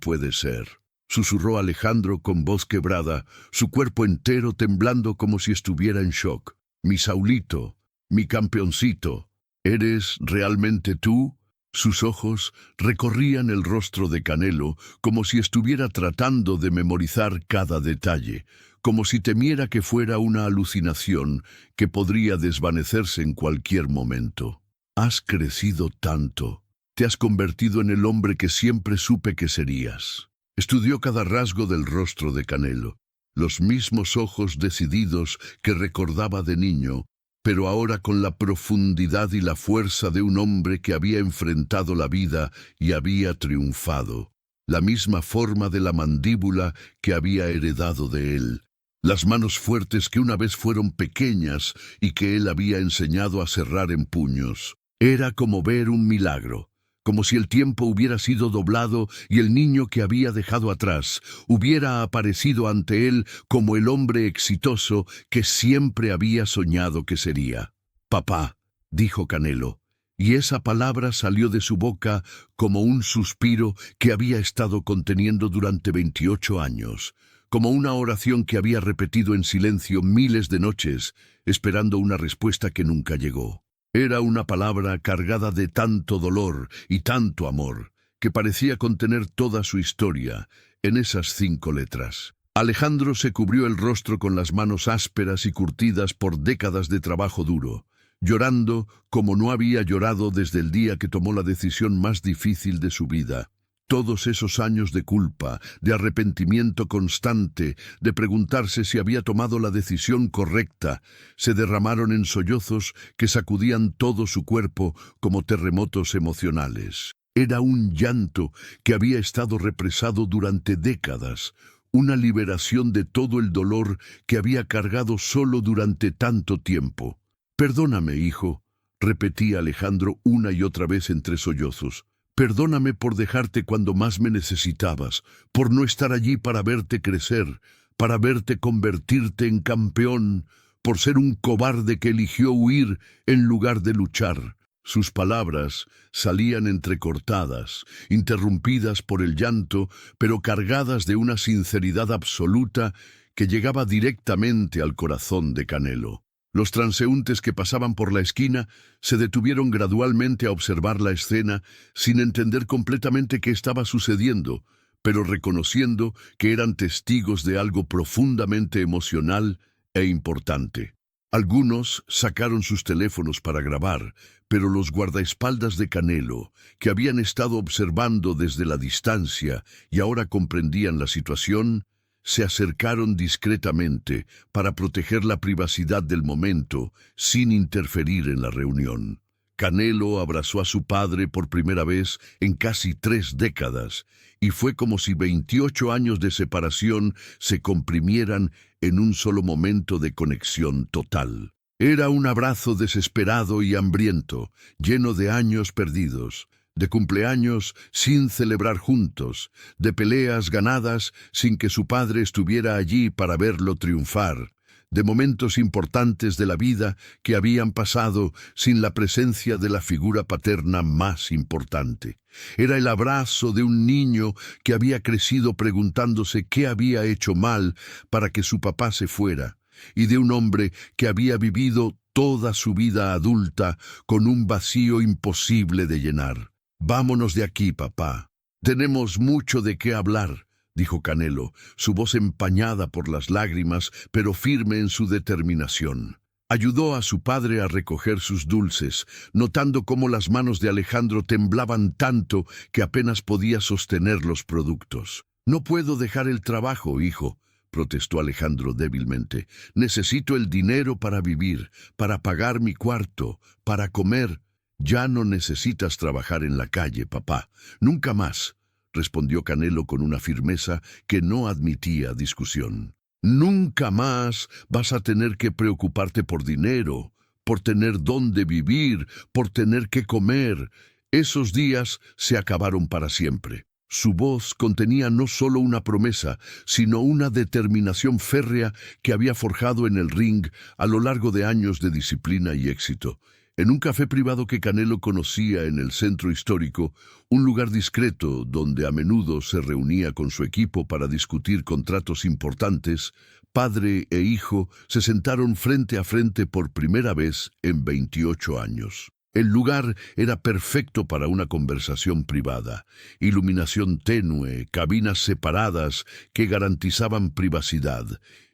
puede ser», susurró Alejandro con voz quebrada, su cuerpo entero temblando como si estuviera en shock. «Mi Saulito, mi campeoncito, ¿eres realmente tú?». Sus ojos recorrían el rostro de Canelo como si estuviera tratando de memorizar cada detalle, como si temiera que fuera una alucinación que podría desvanecerse en cualquier momento. «Has crecido tanto. Te has convertido en el hombre que siempre supe que serías». Estudió cada rasgo del rostro de Canelo, los mismos ojos decididos que recordaba de niño, pero ahora con la profundidad y la fuerza de un hombre que había enfrentado la vida y había triunfado. La misma forma de la mandíbula que había heredado de él. Las manos fuertes que una vez fueron pequeñas y que él había enseñado a cerrar en puños. Era como ver un milagro. Como si el tiempo hubiera sido doblado y el niño que había dejado atrás hubiera aparecido ante él como el hombre exitoso que siempre había soñado que sería. «Papá», dijo Canelo, y esa palabra salió de su boca como un suspiro que había estado conteniendo durante 28 años, como una oración que había repetido en silencio miles de noches, esperando una respuesta que nunca llegó. Era una palabra cargada de tanto dolor y tanto amor, que parecía contener toda su historia en esas 5 letras. Alejandro se cubrió el rostro con las manos ásperas y curtidas por décadas de trabajo duro, llorando como no había llorado desde el día que tomó la decisión más difícil de su vida. Todos esos años de culpa, de arrepentimiento constante, de preguntarse si había tomado la decisión correcta, se derramaron en sollozos que sacudían todo su cuerpo como terremotos emocionales. Era un llanto que había estado represado durante décadas, una liberación de todo el dolor que había cargado solo durante tanto tiempo. «Perdóname, hijo», repetía Alejandro una y otra vez entre sollozos. «Perdóname por dejarte cuando más me necesitabas, por no estar allí para verte crecer, para verte convertirte en campeón, por ser un cobarde que eligió huir en lugar de luchar». Sus palabras salían entrecortadas, interrumpidas por el llanto, pero cargadas de una sinceridad absoluta que llegaba directamente al corazón de Canelo. Los transeúntes que pasaban por la esquina se detuvieron gradualmente a observar la escena sin entender completamente qué estaba sucediendo, pero reconociendo que eran testigos de algo profundamente emocional e importante. Algunos sacaron sus teléfonos para grabar, pero los guardaespaldas de Canelo, que habían estado observando desde la distancia y ahora comprendían la situación, se acercaron discretamente para proteger la privacidad del momento sin interferir en la reunión. Canelo abrazó a su padre por primera vez en casi 3 décadas, y fue como si 28 años de separación se comprimieran en un solo momento de conexión total. Era un abrazo desesperado y hambriento, lleno de años perdidos, de cumpleaños sin celebrar juntos, de peleas ganadas sin que su padre estuviera allí para verlo triunfar, de momentos importantes de la vida que habían pasado sin la presencia de la figura paterna más importante. Era el abrazo de un niño que había crecido preguntándose qué había hecho mal para que su papá se fuera, y de un hombre que había vivido toda su vida adulta con un vacío imposible de llenar. «Vámonos de aquí, papá. Tenemos mucho de qué hablar», dijo Canelo, su voz empañada por las lágrimas, pero firme en su determinación. Ayudó a su padre a recoger sus dulces, notando cómo las manos de Alejandro temblaban tanto que apenas podía sostener los productos. «No puedo dejar el trabajo, hijo», protestó Alejandro débilmente. «Necesito el dinero para vivir, para pagar mi cuarto, para comer». «Ya no necesitas trabajar en la calle, papá. Nunca más», respondió Canelo con una firmeza que no admitía discusión. «Nunca más vas a tener que preocuparte por dinero, por tener dónde vivir, por tener que comer. Esos días se acabaron para siempre». Su voz contenía no solo una promesa, sino una determinación férrea que había forjado en el ring a lo largo de años de disciplina y éxito. En un café privado que Canelo conocía en el centro histórico, un lugar discreto donde a menudo se reunía con su equipo para discutir contratos importantes, padre e hijo se sentaron frente a frente por primera vez en 28 años. El lugar era perfecto para una conversación privada, iluminación tenue, cabinas separadas que garantizaban privacidad,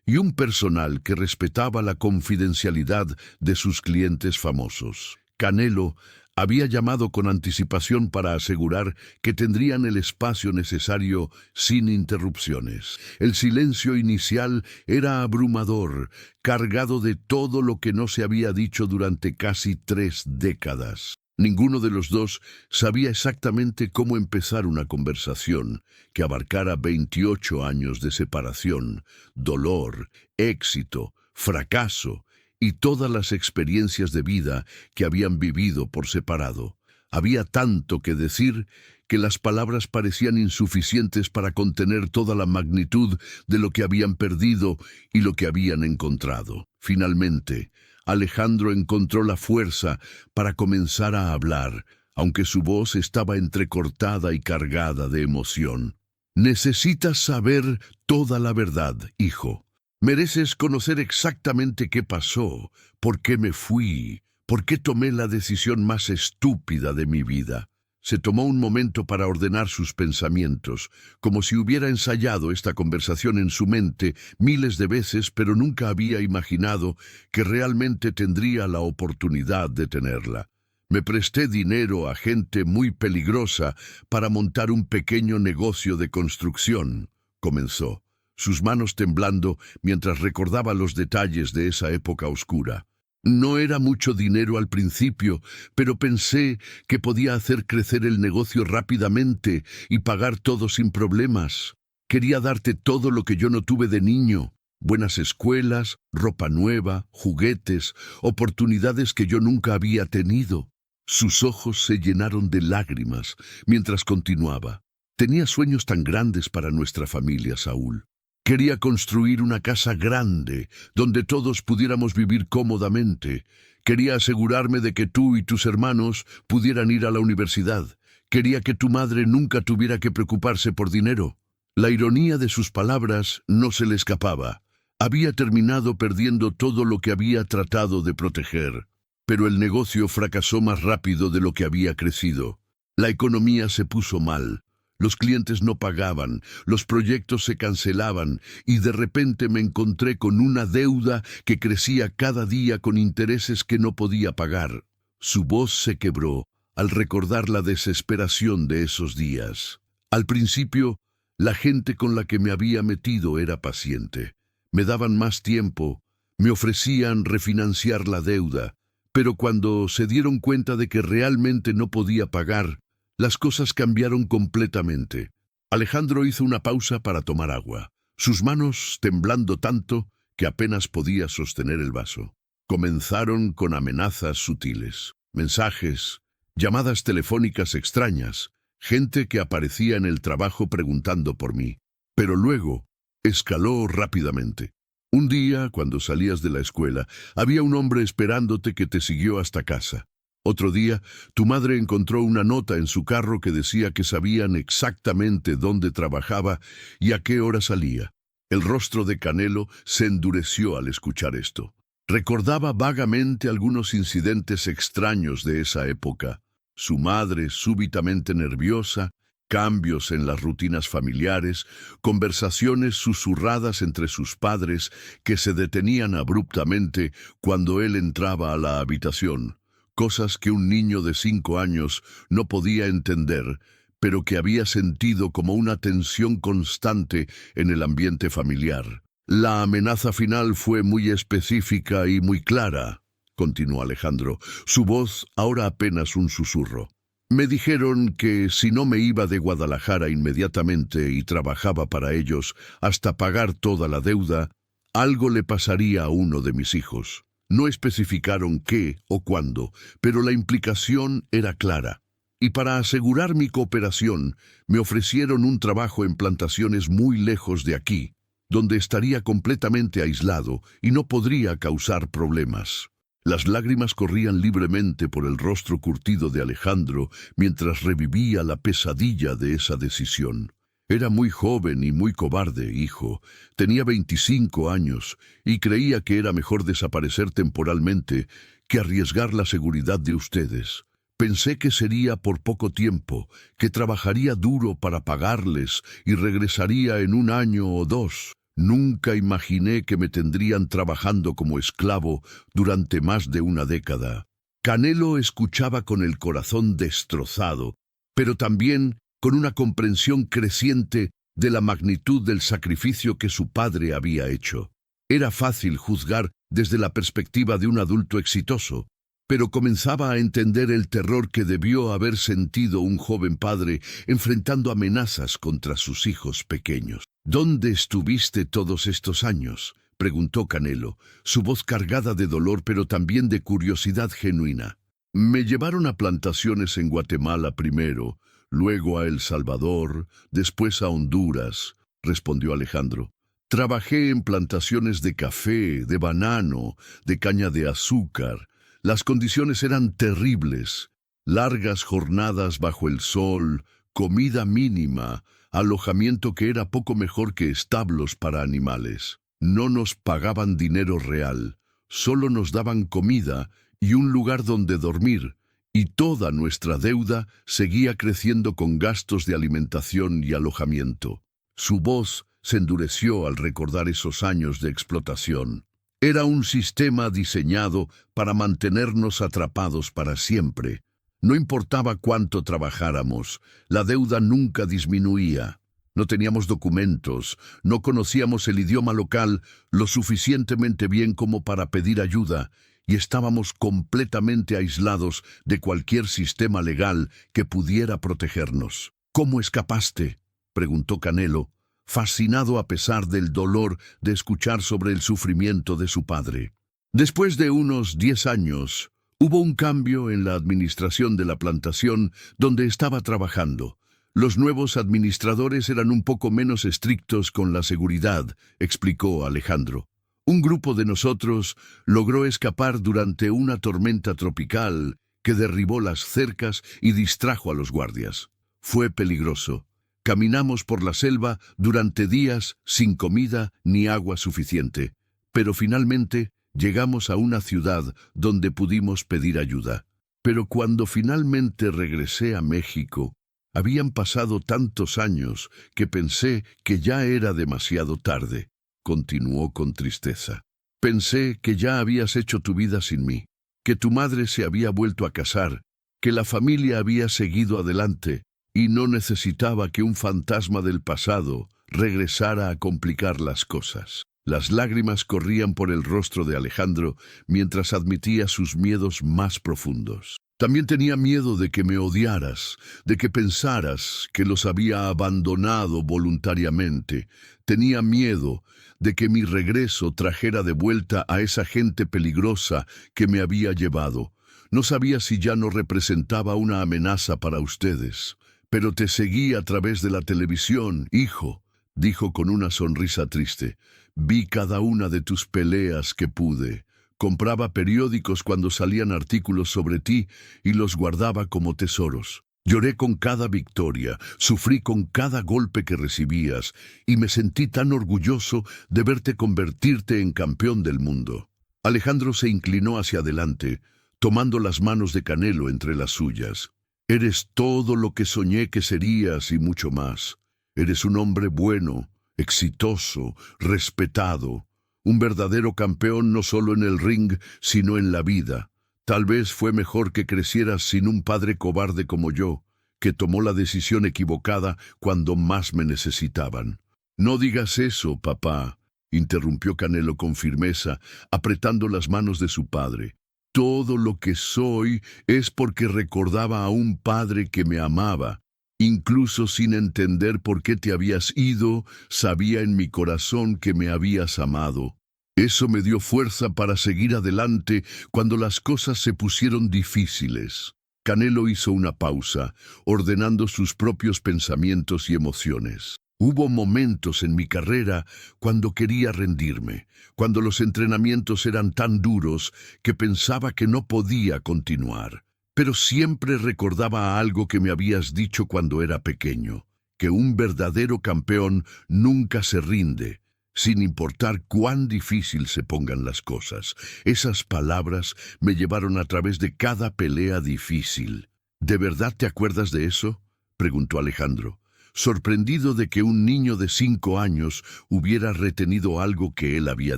y un personal que respetaba la confidencialidad de sus clientes famosos. Canelo había llamado con anticipación para asegurar que tendrían el espacio necesario sin interrupciones. El silencio inicial era abrumador, cargado de todo lo que no se había dicho durante casi 3 décadas. Ninguno de los dos sabía exactamente cómo empezar una conversación que abarcara 28 años de separación, dolor, éxito, fracaso y todas las experiencias de vida que habían vivido por separado. Había tanto que decir que las palabras parecían insuficientes para contener toda la magnitud de lo que habían perdido y lo que habían encontrado. Finalmente, Alejandro encontró la fuerza para comenzar a hablar, aunque su voz estaba entrecortada y cargada de emoción. Necesitas saber toda la verdad, hijo. Mereces conocer exactamente qué pasó, por qué me fui, por qué tomé la decisión más estúpida de mi vida. Se tomó un momento para ordenar sus pensamientos, como si hubiera ensayado esta conversación en su mente miles de veces, pero nunca había imaginado que realmente tendría la oportunidad de tenerla. Me presté dinero a gente muy peligrosa para montar un pequeño negocio de construcción, comenzó, sus manos temblando mientras recordaba los detalles de esa época oscura. No era mucho dinero al principio, pero pensé que podía hacer crecer el negocio rápidamente y pagar todo sin problemas. Quería darte todo lo que yo no tuve de niño. Buenas escuelas, ropa nueva, juguetes, oportunidades que yo nunca había tenido. Sus ojos se llenaron de lágrimas mientras continuaba. Tenía sueños tan grandes para nuestra familia, Saúl. Quería construir una casa grande, donde todos pudiéramos vivir cómodamente. Quería asegurarme de que tú y tus hermanos pudieran ir a la universidad. Quería que tu madre nunca tuviera que preocuparse por dinero. La ironía de sus palabras no se le escapaba. Había terminado perdiendo todo lo que había tratado de proteger. Pero el negocio fracasó más rápido de lo que había crecido. La economía se puso mal. Los clientes no pagaban, los proyectos se cancelaban y de repente me encontré con una deuda que crecía cada día con intereses que no podía pagar. Su voz se quebró al recordar la desesperación de esos días. Al principio, la gente con la que me había metido era paciente. Me daban más tiempo, me ofrecían refinanciar la deuda, pero cuando se dieron cuenta de que realmente no podía pagar, las cosas cambiaron completamente. Alejandro hizo una pausa para tomar agua, sus manos temblando tanto que apenas podía sostener el vaso. Comenzaron con amenazas sutiles, mensajes, llamadas telefónicas extrañas, gente que aparecía en el trabajo preguntando por mí. Pero luego escaló rápidamente. Un día, cuando salías de la escuela, había un hombre esperándote que te siguió hasta casa. Otro día, tu madre encontró una nota en su carro que decía que sabían exactamente dónde trabajaba y a qué hora salía. El rostro de Canelo se endureció al escuchar esto. Recordaba vagamente algunos incidentes extraños de esa época. Su madre súbitamente nerviosa, cambios en las rutinas familiares, conversaciones susurradas entre sus padres que se detenían abruptamente cuando él entraba a la habitación. Cosas que un niño de 5 años no podía entender, pero que había sentido como una tensión constante en el ambiente familiar. La amenaza final fue muy específica y muy clara, continuó Alejandro, su voz ahora apenas un susurro. Me dijeron que si no me iba de Guadalajara inmediatamente y trabajaba para ellos hasta pagar toda la deuda, algo le pasaría a uno de mis hijos. No especificaron qué o cuándo, pero la implicación era clara. Y para asegurar mi cooperación, me ofrecieron un trabajo en plantaciones muy lejos de aquí, donde estaría completamente aislado y no podría causar problemas. Las lágrimas corrían libremente por el rostro curtido de Alejandro mientras revivía la pesadilla de esa decisión. Era muy joven y muy cobarde, hijo. Tenía 25 años y creía que era mejor desaparecer temporalmente que arriesgar la seguridad de ustedes. Pensé que sería por poco tiempo, que trabajaría duro para pagarles y regresaría en 1 año o 2. Nunca imaginé que me tendrían trabajando como esclavo durante más de 1 década. Canelo escuchaba con el corazón destrozado, pero también con una comprensión creciente de la magnitud del sacrificio que su padre había hecho. Era fácil juzgar desde la perspectiva de un adulto exitoso, pero comenzaba a entender el terror que debió haber sentido un joven padre enfrentando amenazas contra sus hijos pequeños. ¿Dónde estuviste todos estos años?, preguntó Canelo, su voz cargada de dolor pero también de curiosidad genuina. Me llevaron a plantaciones en Guatemala primero, luego a El Salvador, después a Honduras, respondió Alejandro. Trabajé en plantaciones de café, de banano, de caña de azúcar. Las condiciones eran terribles. Largas jornadas bajo el sol, comida mínima, alojamiento que era poco mejor que establos para animales. No nos pagaban dinero real, solo nos daban comida y un lugar donde dormir, y toda nuestra deuda seguía creciendo con gastos de alimentación y alojamiento. Su voz se endureció al recordar esos años de explotación. Era un sistema diseñado para mantenernos atrapados para siempre. No importaba cuánto trabajáramos, la deuda nunca disminuía. No teníamos documentos, no conocíamos el idioma local lo suficientemente bien como para pedir ayuda, y estábamos completamente aislados de cualquier sistema legal que pudiera protegernos. ¿Cómo escapaste?, preguntó Canelo, fascinado a pesar del dolor de escuchar sobre el sufrimiento de su padre. Después de unos 10 años, hubo un cambio en la administración de la plantación donde estaba trabajando. Los nuevos administradores eran un poco menos estrictos con la seguridad, explicó Alejandro. Un grupo de nosotros logró escapar durante una tormenta tropical que derribó las cercas y distrajo a los guardias. Fue peligroso. Caminamos por la selva durante días sin comida ni agua suficiente, pero finalmente llegamos a una ciudad donde pudimos pedir ayuda. Pero cuando finalmente regresé a México, habían pasado tantos años que pensé que ya era demasiado tarde. Continuó con tristeza. Pensé que ya habías hecho tu vida sin mí, que tu madre se había vuelto a casar, que la familia había seguido adelante y no necesitaba que un fantasma del pasado regresara a complicar las cosas. Las lágrimas corrían por el rostro de Alejandro mientras admitía sus miedos más profundos. También tenía miedo de que me odiaras, de que pensaras que los había abandonado voluntariamente. Tenía miedo de que mi regreso trajera de vuelta a esa gente peligrosa que me había llevado. No sabía si ya no representaba una amenaza para ustedes. Pero te seguí a través de la televisión, hijo, dijo con una sonrisa triste. Vi cada una de tus peleas que pude. Compraba periódicos cuando salían artículos sobre ti y los guardaba como tesoros. Lloré con cada victoria, sufrí con cada golpe que recibías y me sentí tan orgulloso de verte convertirte en campeón del mundo. Alejandro se inclinó hacia adelante, tomando las manos de Canelo entre las suyas. Eres todo lo que soñé que serías y mucho más. Eres un hombre bueno, exitoso, respetado. Un verdadero campeón no solo en el ring, sino en la vida. Tal vez fue mejor que crecieras sin un padre cobarde como yo, que tomó la decisión equivocada cuando más me necesitaban. No digas eso, papá, interrumpió Canelo con firmeza, apretando las manos de su padre. Todo lo que soy es porque recordaba a un padre que me amaba. Incluso sin entender por qué te habías ido, sabía en mi corazón que me habías amado. Eso me dio fuerza para seguir adelante cuando las cosas se pusieron difíciles. Canelo hizo una pausa, ordenando sus propios pensamientos y emociones. Hubo momentos en mi carrera cuando quería rendirme, cuando los entrenamientos eran tan duros que pensaba que no podía continuar. Pero siempre recordaba algo que me habías dicho cuando era pequeño, que un verdadero campeón nunca se rinde, sin importar cuán difícil se pongan las cosas. Esas palabras me llevaron a través de cada pelea difícil. ¿De verdad te acuerdas de eso?, preguntó Alejandro, sorprendido de que un niño de 5 años hubiera retenido algo que él había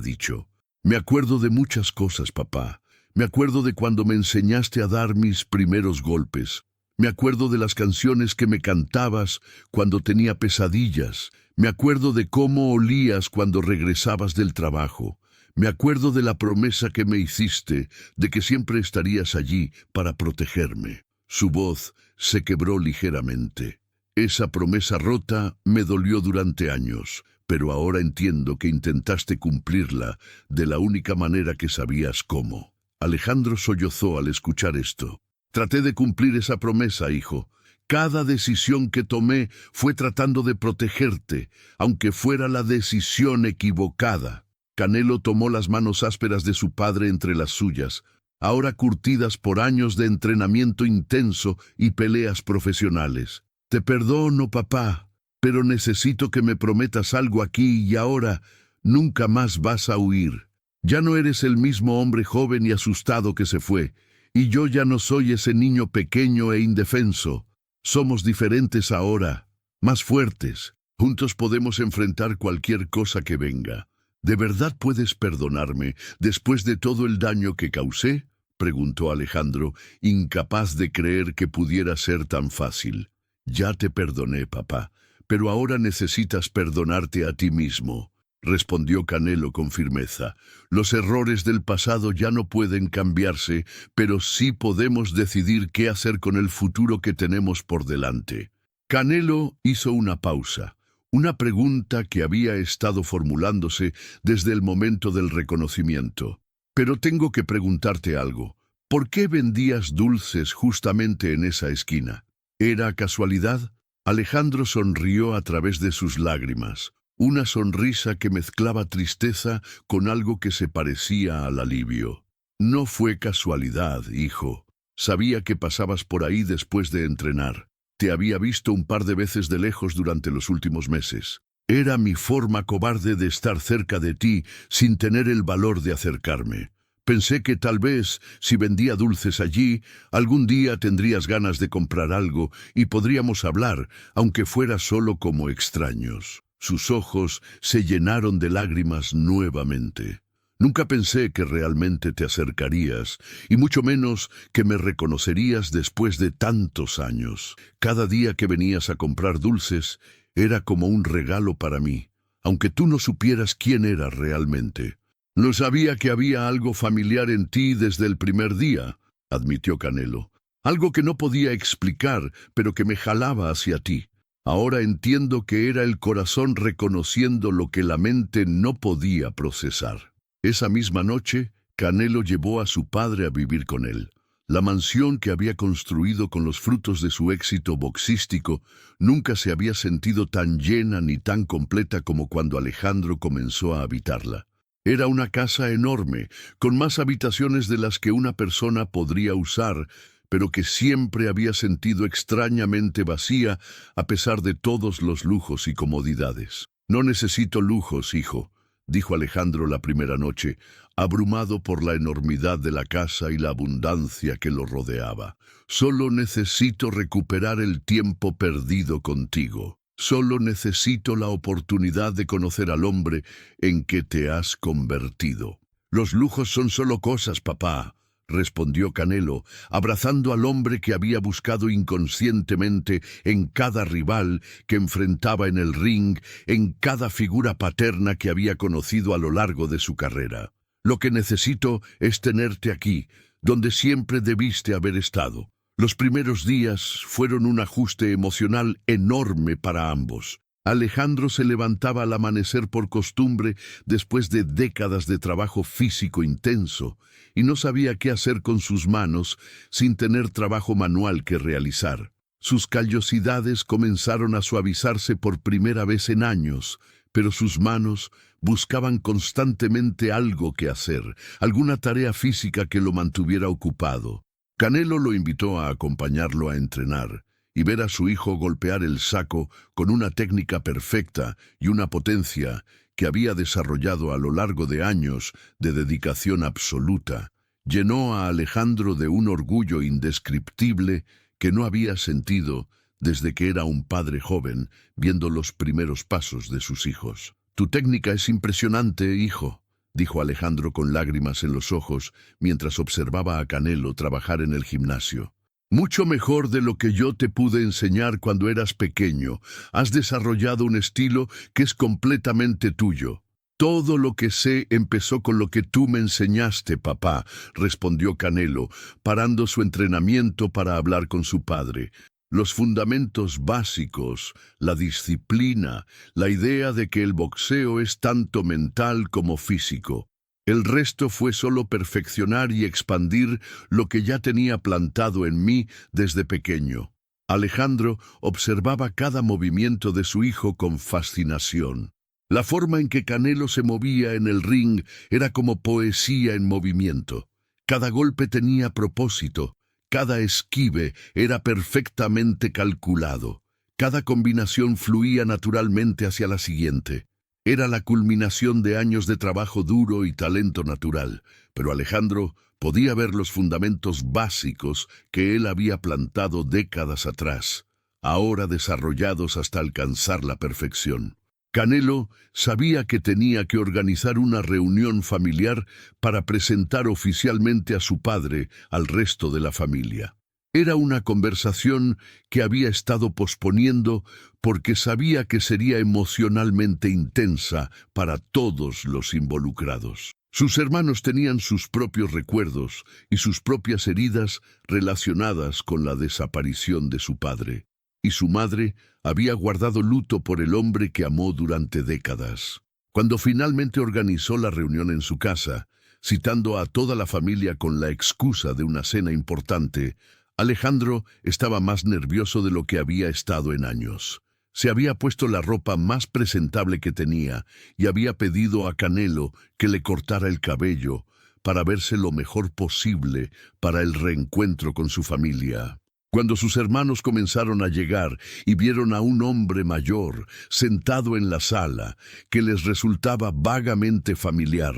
dicho. Me acuerdo de muchas cosas, papá. Me acuerdo de cuando me enseñaste a dar mis primeros golpes. Me acuerdo de las canciones que me cantabas cuando tenía pesadillas. Me acuerdo de cómo olías cuando regresabas del trabajo. Me acuerdo de la promesa que me hiciste de que siempre estarías allí para protegerme. Su voz se quebró ligeramente. Esa promesa rota me dolió durante años, pero ahora entiendo que intentaste cumplirla de la única manera que sabías cómo. Alejandro sollozó al escuchar esto. Traté de cumplir esa promesa, hijo. Cada decisión que tomé fue tratando de protegerte, aunque fuera la decisión equivocada. Canelo tomó las manos ásperas de su padre entre las suyas, ahora curtidas por años de entrenamiento intenso y peleas profesionales. Te perdono, papá, pero necesito que me prometas algo aquí y ahora. Nunca más vas a huir. Ya no eres el mismo hombre joven y asustado que se fue, y yo ya no soy ese niño pequeño e indefenso. Somos diferentes ahora, más fuertes. Juntos podemos enfrentar cualquier cosa que venga. ¿De verdad puedes perdonarme después de todo el daño que causé?, preguntó Alejandro, incapaz de creer que pudiera ser tan fácil. Ya te perdoné, papá, pero ahora necesitas perdonarte a ti mismo, respondió Canelo con firmeza. Los errores del pasado ya no pueden cambiarse, pero sí podemos decidir qué hacer con el futuro que tenemos por delante. Canelo hizo una pausa. Una pregunta que había estado formulándose desde el momento del reconocimiento. Pero tengo que preguntarte algo. ¿Por qué vendías dulces justamente en esa esquina? ¿Era casualidad? Alejandro sonrió a través de sus lágrimas, una sonrisa que mezclaba tristeza con algo que se parecía al alivio. No fue casualidad, hijo. Sabía que pasabas por ahí después de entrenar. Te había visto un par de veces de lejos durante los últimos meses. Era mi forma cobarde de estar cerca de ti sin tener el valor de acercarme. Pensé que tal vez, si vendía dulces allí, algún día tendrías ganas de comprar algo y podríamos hablar, aunque fuera solo como extraños. Sus ojos se llenaron de lágrimas nuevamente. Nunca pensé que realmente te acercarías, y mucho menos que me reconocerías después de tantos años. Cada día que venías a comprar dulces era como un regalo para mí, aunque tú no supieras quién eras realmente. No sabía que había algo familiar en ti desde el primer día, admitió Canelo. Algo que no podía explicar, pero que me jalaba hacia ti. Ahora entiendo que era el corazón reconociendo lo que la mente no podía procesar. Esa misma noche, Canelo llevó a su padre a vivir con él. La mansión que había construido con los frutos de su éxito boxístico nunca se había sentido tan llena ni tan completa como cuando Alejandro comenzó a habitarla. Era una casa enorme, con más habitaciones de las que una persona podría usar, pero que siempre había sentido extrañamente vacía a pesar de todos los lujos y comodidades. No necesito lujos, hijo, dijo Alejandro la primera noche, abrumado por la enormidad de la casa y la abundancia que lo rodeaba. Solo necesito recuperar el tiempo perdido contigo. Solo necesito la oportunidad de conocer al hombre en que te has convertido. Los lujos son solo cosas, papá, respondió Canelo, abrazando al hombre que había buscado inconscientemente en cada rival que enfrentaba en el ring, en cada figura paterna que había conocido a lo largo de su carrera. Lo que necesito es tenerte aquí, donde siempre debiste haber estado. Los primeros días fueron un ajuste emocional enorme para ambos. Alejandro se levantaba al amanecer por costumbre después de décadas de trabajo físico intenso y no sabía qué hacer con sus manos sin tener trabajo manual que realizar. Sus callosidades comenzaron a suavizarse por primera vez en años, pero sus manos buscaban constantemente algo que hacer, alguna tarea física que lo mantuviera ocupado. Canelo lo invitó a acompañarlo a entrenar y ver a su hijo golpear el saco con una técnica perfecta y una potencia que había desarrollado a lo largo de años de dedicación absoluta, llenó a Alejandro de un orgullo indescriptible que no había sentido desde que era un padre joven viendo los primeros pasos de sus hijos. Tu técnica es impresionante, hijo, dijo Alejandro con lágrimas en los ojos mientras observaba a Canelo trabajar en el gimnasio. Mucho mejor de lo que yo te pude enseñar cuando eras pequeño. Has desarrollado un estilo que es completamente tuyo. Todo lo que sé empezó con lo que tú me enseñaste, papá, respondió Canelo, parando su entrenamiento para hablar con su padre. Los fundamentos básicos, la disciplina, la idea de que el boxeo es tanto mental como físico. El resto fue solo perfeccionar y expandir lo que ya tenía plantado en mí desde pequeño. Alejandro observaba cada movimiento de su hijo con fascinación. La forma en que Canelo se movía en el ring era como poesía en movimiento. Cada golpe tenía propósito, cada esquive era perfectamente calculado. Cada combinación fluía naturalmente hacia la siguiente. Era la culminación de años de trabajo duro y talento natural, pero Alejandro podía ver los fundamentos básicos que él había plantado décadas atrás, ahora desarrollados hasta alcanzar la perfección. Canelo sabía que tenía que organizar una reunión familiar para presentar oficialmente a su padre al resto de la familia. Era una conversación que había estado posponiendo porque sabía que sería emocionalmente intensa para todos los involucrados. Sus hermanos tenían sus propios recuerdos y sus propias heridas relacionadas con la desaparición de su padre, y su madre había guardado luto por el hombre que amó durante décadas. Cuando finalmente organizó la reunión en su casa, citando a toda la familia con la excusa de una cena importante, Alejandro estaba más nervioso de lo que había estado en años. Se había puesto la ropa más presentable que tenía y había pedido a Canelo que le cortara el cabello para verse lo mejor posible para el reencuentro con su familia. Cuando sus hermanos comenzaron a llegar y vieron a un hombre mayor sentado en la sala que les resultaba vagamente familiar,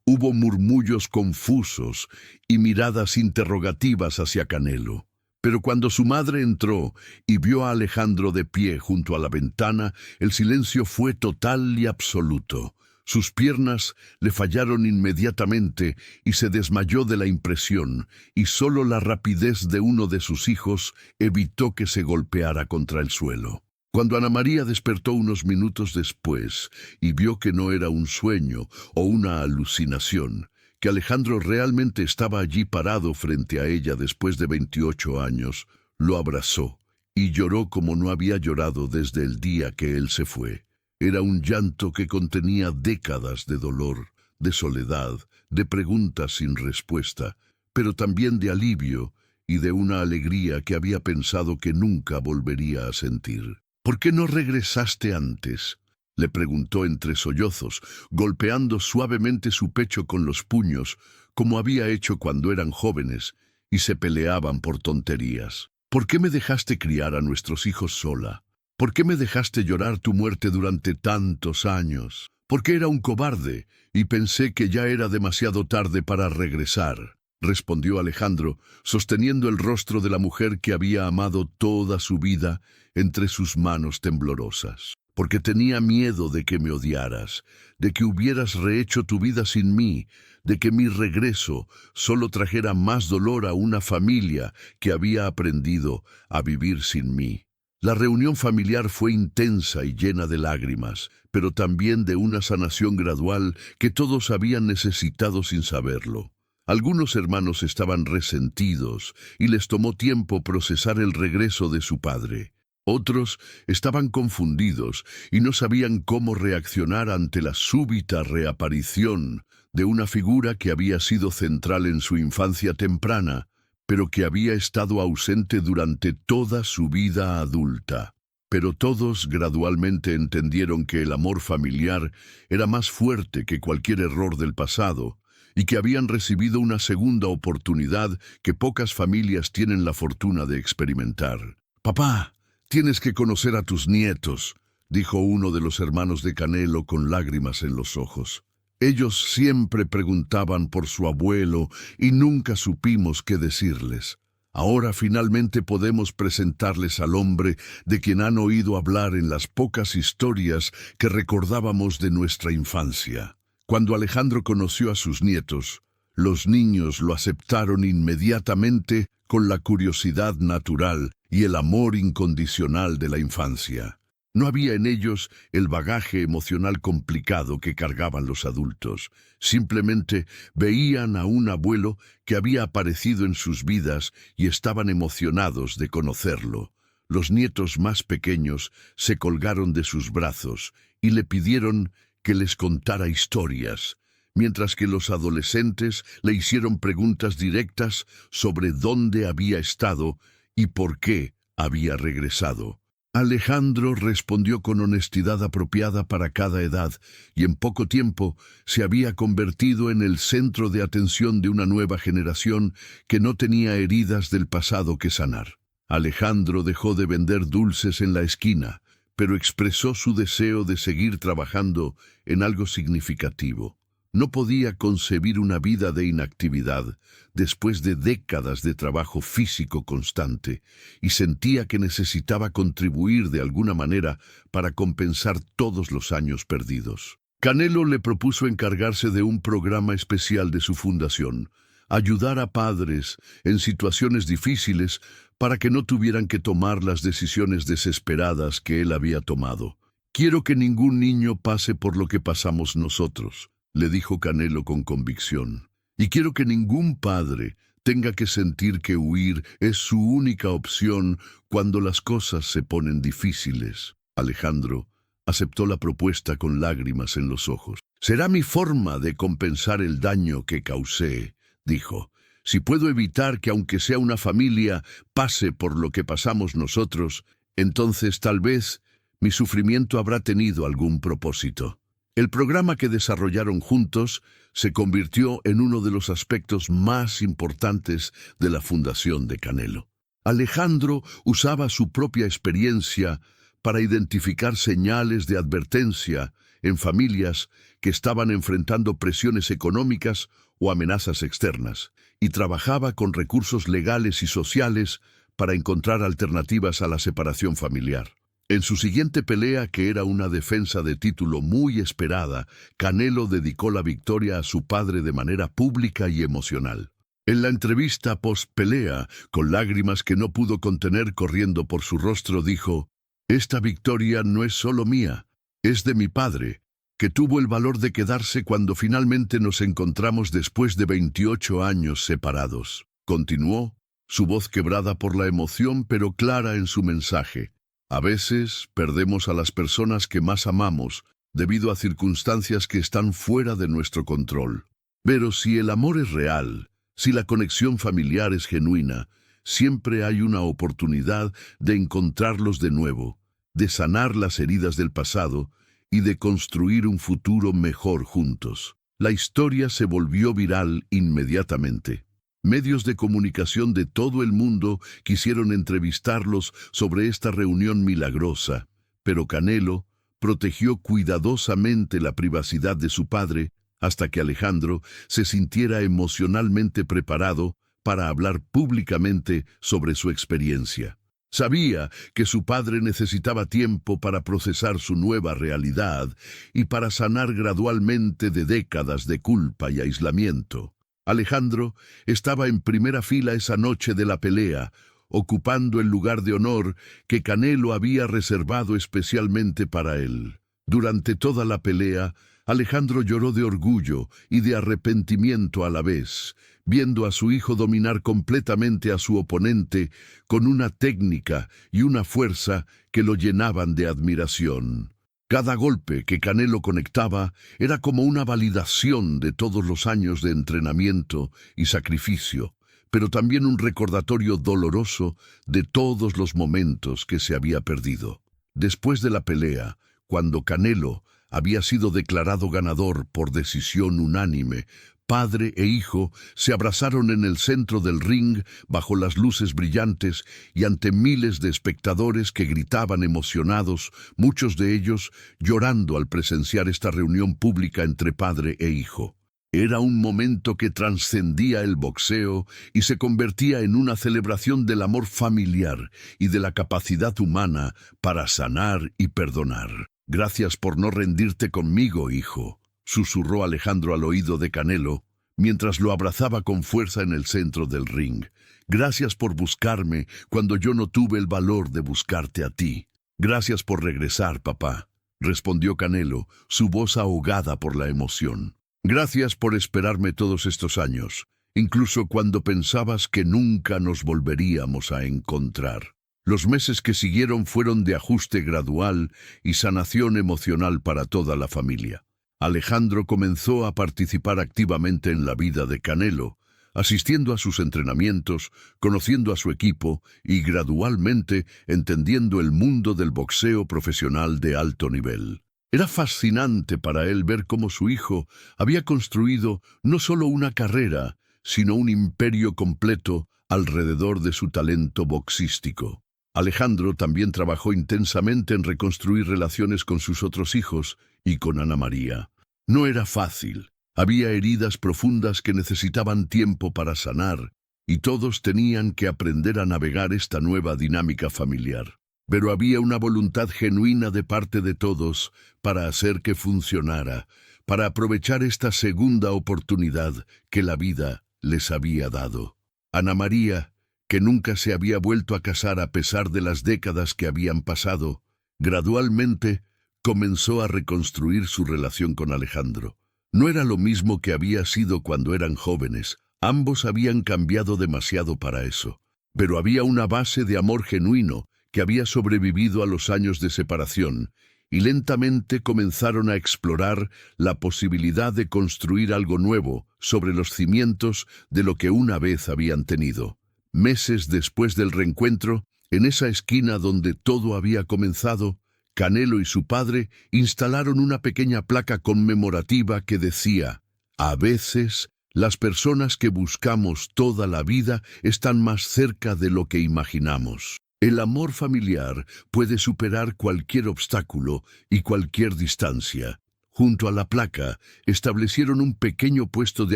hubo murmullos confusos y miradas interrogativas hacia Canelo. Pero cuando su madre entró y vio a Alejandro de pie junto a la ventana, el silencio fue total y absoluto. Sus piernas le fallaron inmediatamente y se desmayó de la impresión, y solo la rapidez de uno de sus hijos evitó que se golpeara contra el suelo. Cuando Ana María despertó unos minutos después y vio que no era un sueño o una alucinación, que Alejandro realmente estaba allí parado frente a ella después de 28 años, lo abrazó y lloró como no había llorado desde el día que él se fue. Era un llanto que contenía décadas de dolor, de soledad, de preguntas sin respuesta, pero también de alivio y de una alegría que había pensado que nunca volvería a sentir. «¿Por qué no regresaste antes?», le preguntó entre sollozos, golpeando suavemente su pecho con los puños, como había hecho cuando eran jóvenes y se peleaban por tonterías. «¿Por qué me dejaste criar a nuestros hijos sola? ¿Por qué me dejaste llorar tu muerte durante tantos años? Porque era un cobarde y pensé que ya era demasiado tarde para regresar», respondió Alejandro, sosteniendo el rostro de la mujer que había amado toda su vida entre sus manos temblorosas. «Porque tenía miedo de que me odiaras, de que hubieras rehecho tu vida sin mí, de que mi regreso solo trajera más dolor a una familia que había aprendido a vivir sin mí». La reunión familiar fue intensa y llena de lágrimas, pero también de una sanación gradual que todos habían necesitado sin saberlo. Algunos hermanos estaban resentidos y les tomó tiempo procesar el regreso de su padre. Otros estaban confundidos y no sabían cómo reaccionar ante la súbita reaparición de una figura que había sido central en su infancia temprana, pero que había estado ausente durante toda su vida adulta. Pero todos gradualmente entendieron que el amor familiar era más fuerte que cualquier error del pasado y que habían recibido una segunda oportunidad que pocas familias tienen la fortuna de experimentar. «Papá, tienes que conocer a tus nietos», dijo uno de los hermanos de Canelo con lágrimas en los ojos. «Ellos siempre preguntaban por su abuelo y nunca supimos qué decirles. Ahora finalmente podemos presentarles al hombre de quien han oído hablar en las pocas historias que recordábamos de nuestra infancia». Cuando Alejandro conoció a sus nietos, los niños lo aceptaron inmediatamente con la curiosidad natural y el amor incondicional de la infancia. No había en ellos el bagaje emocional complicado que cargaban los adultos. Simplemente veían a un abuelo que había aparecido en sus vidas y estaban emocionados de conocerlo. Los nietos más pequeños se colgaron de sus brazos y le pidieron que les contara historias, mientras que los adolescentes le hicieron preguntas directas sobre dónde había estado y por qué había regresado. Alejandro respondió con honestidad apropiada para cada edad, y en poco tiempo se había convertido en el centro de atención de una nueva generación que no tenía heridas del pasado que sanar. Alejandro dejó de vender dulces en la esquina, pero expresó su deseo de seguir trabajando en algo significativo. No podía concebir una vida de inactividad después de décadas de trabajo físico constante y sentía que necesitaba contribuir de alguna manera para compensar todos los años perdidos. Canelo le propuso encargarse de un programa especial de su fundación, ayudar a padres en situaciones difíciles para que no tuvieran que tomar las decisiones desesperadas que él había tomado. «Quiero que ningún niño pase por lo que pasamos nosotros», le dijo Canelo con convicción. «Y quiero que ningún padre tenga que sentir que huir es su única opción cuando las cosas se ponen difíciles». Alejandro aceptó la propuesta con lágrimas en los ojos. «Será mi forma de compensar el daño que causé», dijo. «Si puedo evitar que, aunque sea una familia, pase por lo que pasamos nosotros, entonces tal vez mi sufrimiento habrá tenido algún propósito». El programa que desarrollaron juntos se convirtió en uno de los aspectos más importantes de la fundación de Canelo. Alejandro usaba su propia experiencia para identificar señales de advertencia en familias que estaban enfrentando presiones económicas o amenazas externas, y trabajaba con recursos legales y sociales para encontrar alternativas a la separación familiar. En su siguiente pelea, que era una defensa de título muy esperada, Canelo dedicó la victoria a su padre de manera pública y emocional. En la entrevista post-pelea, con lágrimas que no pudo contener corriendo por su rostro, dijo: «Esta victoria no es solo mía, es de mi padre, que tuvo el valor de quedarse cuando finalmente nos encontramos después de 28 años separados». Continuó, su voz quebrada por la emoción pero clara en su mensaje. «A veces perdemos a las personas que más amamos debido a circunstancias que están fuera de nuestro control. Pero si el amor es real, si la conexión familiar es genuina, siempre hay una oportunidad de encontrarlos de nuevo, de sanar las heridas del pasado y de construir un futuro mejor juntos». La historia se volvió viral inmediatamente. Medios de comunicación de todo el mundo quisieron entrevistarlos sobre esta reunión milagrosa, pero Canelo protegió cuidadosamente la privacidad de su padre hasta que Alejandro se sintiera emocionalmente preparado para hablar públicamente sobre su experiencia. Sabía que su padre necesitaba tiempo para procesar su nueva realidad y para sanar gradualmente de décadas de culpa y aislamiento. Alejandro estaba en primera fila esa noche de la pelea, ocupando el lugar de honor que Canelo había reservado especialmente para él. Durante toda la pelea, Alejandro lloró de orgullo y de arrepentimiento a la vez, viendo a su hijo dominar completamente a su oponente con una técnica y una fuerza que lo llenaban de admiración. Cada golpe que Canelo conectaba era como una validación de todos los años de entrenamiento y sacrificio, pero también un recordatorio doloroso de todos los momentos que se había perdido. Después de la pelea, cuando Canelo había sido declarado ganador por decisión unánime, padre e hijo se abrazaron en el centro del ring bajo las luces brillantes y ante miles de espectadores que gritaban emocionados, muchos de ellos llorando al presenciar esta reunión pública entre padre e hijo. Era un momento que trascendía el boxeo y se convertía en una celebración del amor familiar y de la capacidad humana para sanar y perdonar. «Gracias por no rendirte conmigo, hijo», susurró Alejandro al oído de Canelo, mientras lo abrazaba con fuerza en el centro del ring. «Gracias por buscarme cuando yo no tuve el valor de buscarte a ti». «Gracias por regresar, papá», respondió Canelo, su voz ahogada por la emoción. «Gracias por esperarme todos estos años, incluso cuando pensabas que nunca nos volveríamos a encontrar». Los meses que siguieron fueron de ajuste gradual y sanación emocional para toda la familia. Alejandro comenzó a participar activamente en la vida de Canelo, asistiendo a sus entrenamientos, conociendo a su equipo y gradualmente entendiendo el mundo del boxeo profesional de alto nivel. Era fascinante para él ver cómo su hijo había construido no solo una carrera, sino un imperio completo alrededor de su talento boxístico. Alejandro también trabajó intensamente en reconstruir relaciones con sus otros hijos y con Ana María. No era fácil. Había heridas profundas que necesitaban tiempo para sanar, y todos tenían que aprender a navegar esta nueva dinámica familiar. Pero había una voluntad genuina de parte de todos para hacer que funcionara, para aprovechar esta segunda oportunidad que la vida les había dado. Ana María, que nunca se había vuelto a casar a pesar de las décadas que habían pasado, gradualmente comenzó a reconstruir su relación con Alejandro. No era lo mismo que había sido cuando eran jóvenes. Ambos habían cambiado demasiado para eso. Pero había una base de amor genuino que había sobrevivido a los años de separación, y lentamente comenzaron a explorar la posibilidad de construir algo nuevo sobre los cimientos de lo que una vez habían tenido. Meses después del reencuentro, en esa esquina donde todo había comenzado, Canelo y su padre instalaron una pequeña placa conmemorativa que decía: «A veces, las personas que buscamos toda la vida están más cerca de lo que imaginamos». El amor familiar puede superar cualquier obstáculo y cualquier distancia. Junto a la placa, establecieron un pequeño puesto de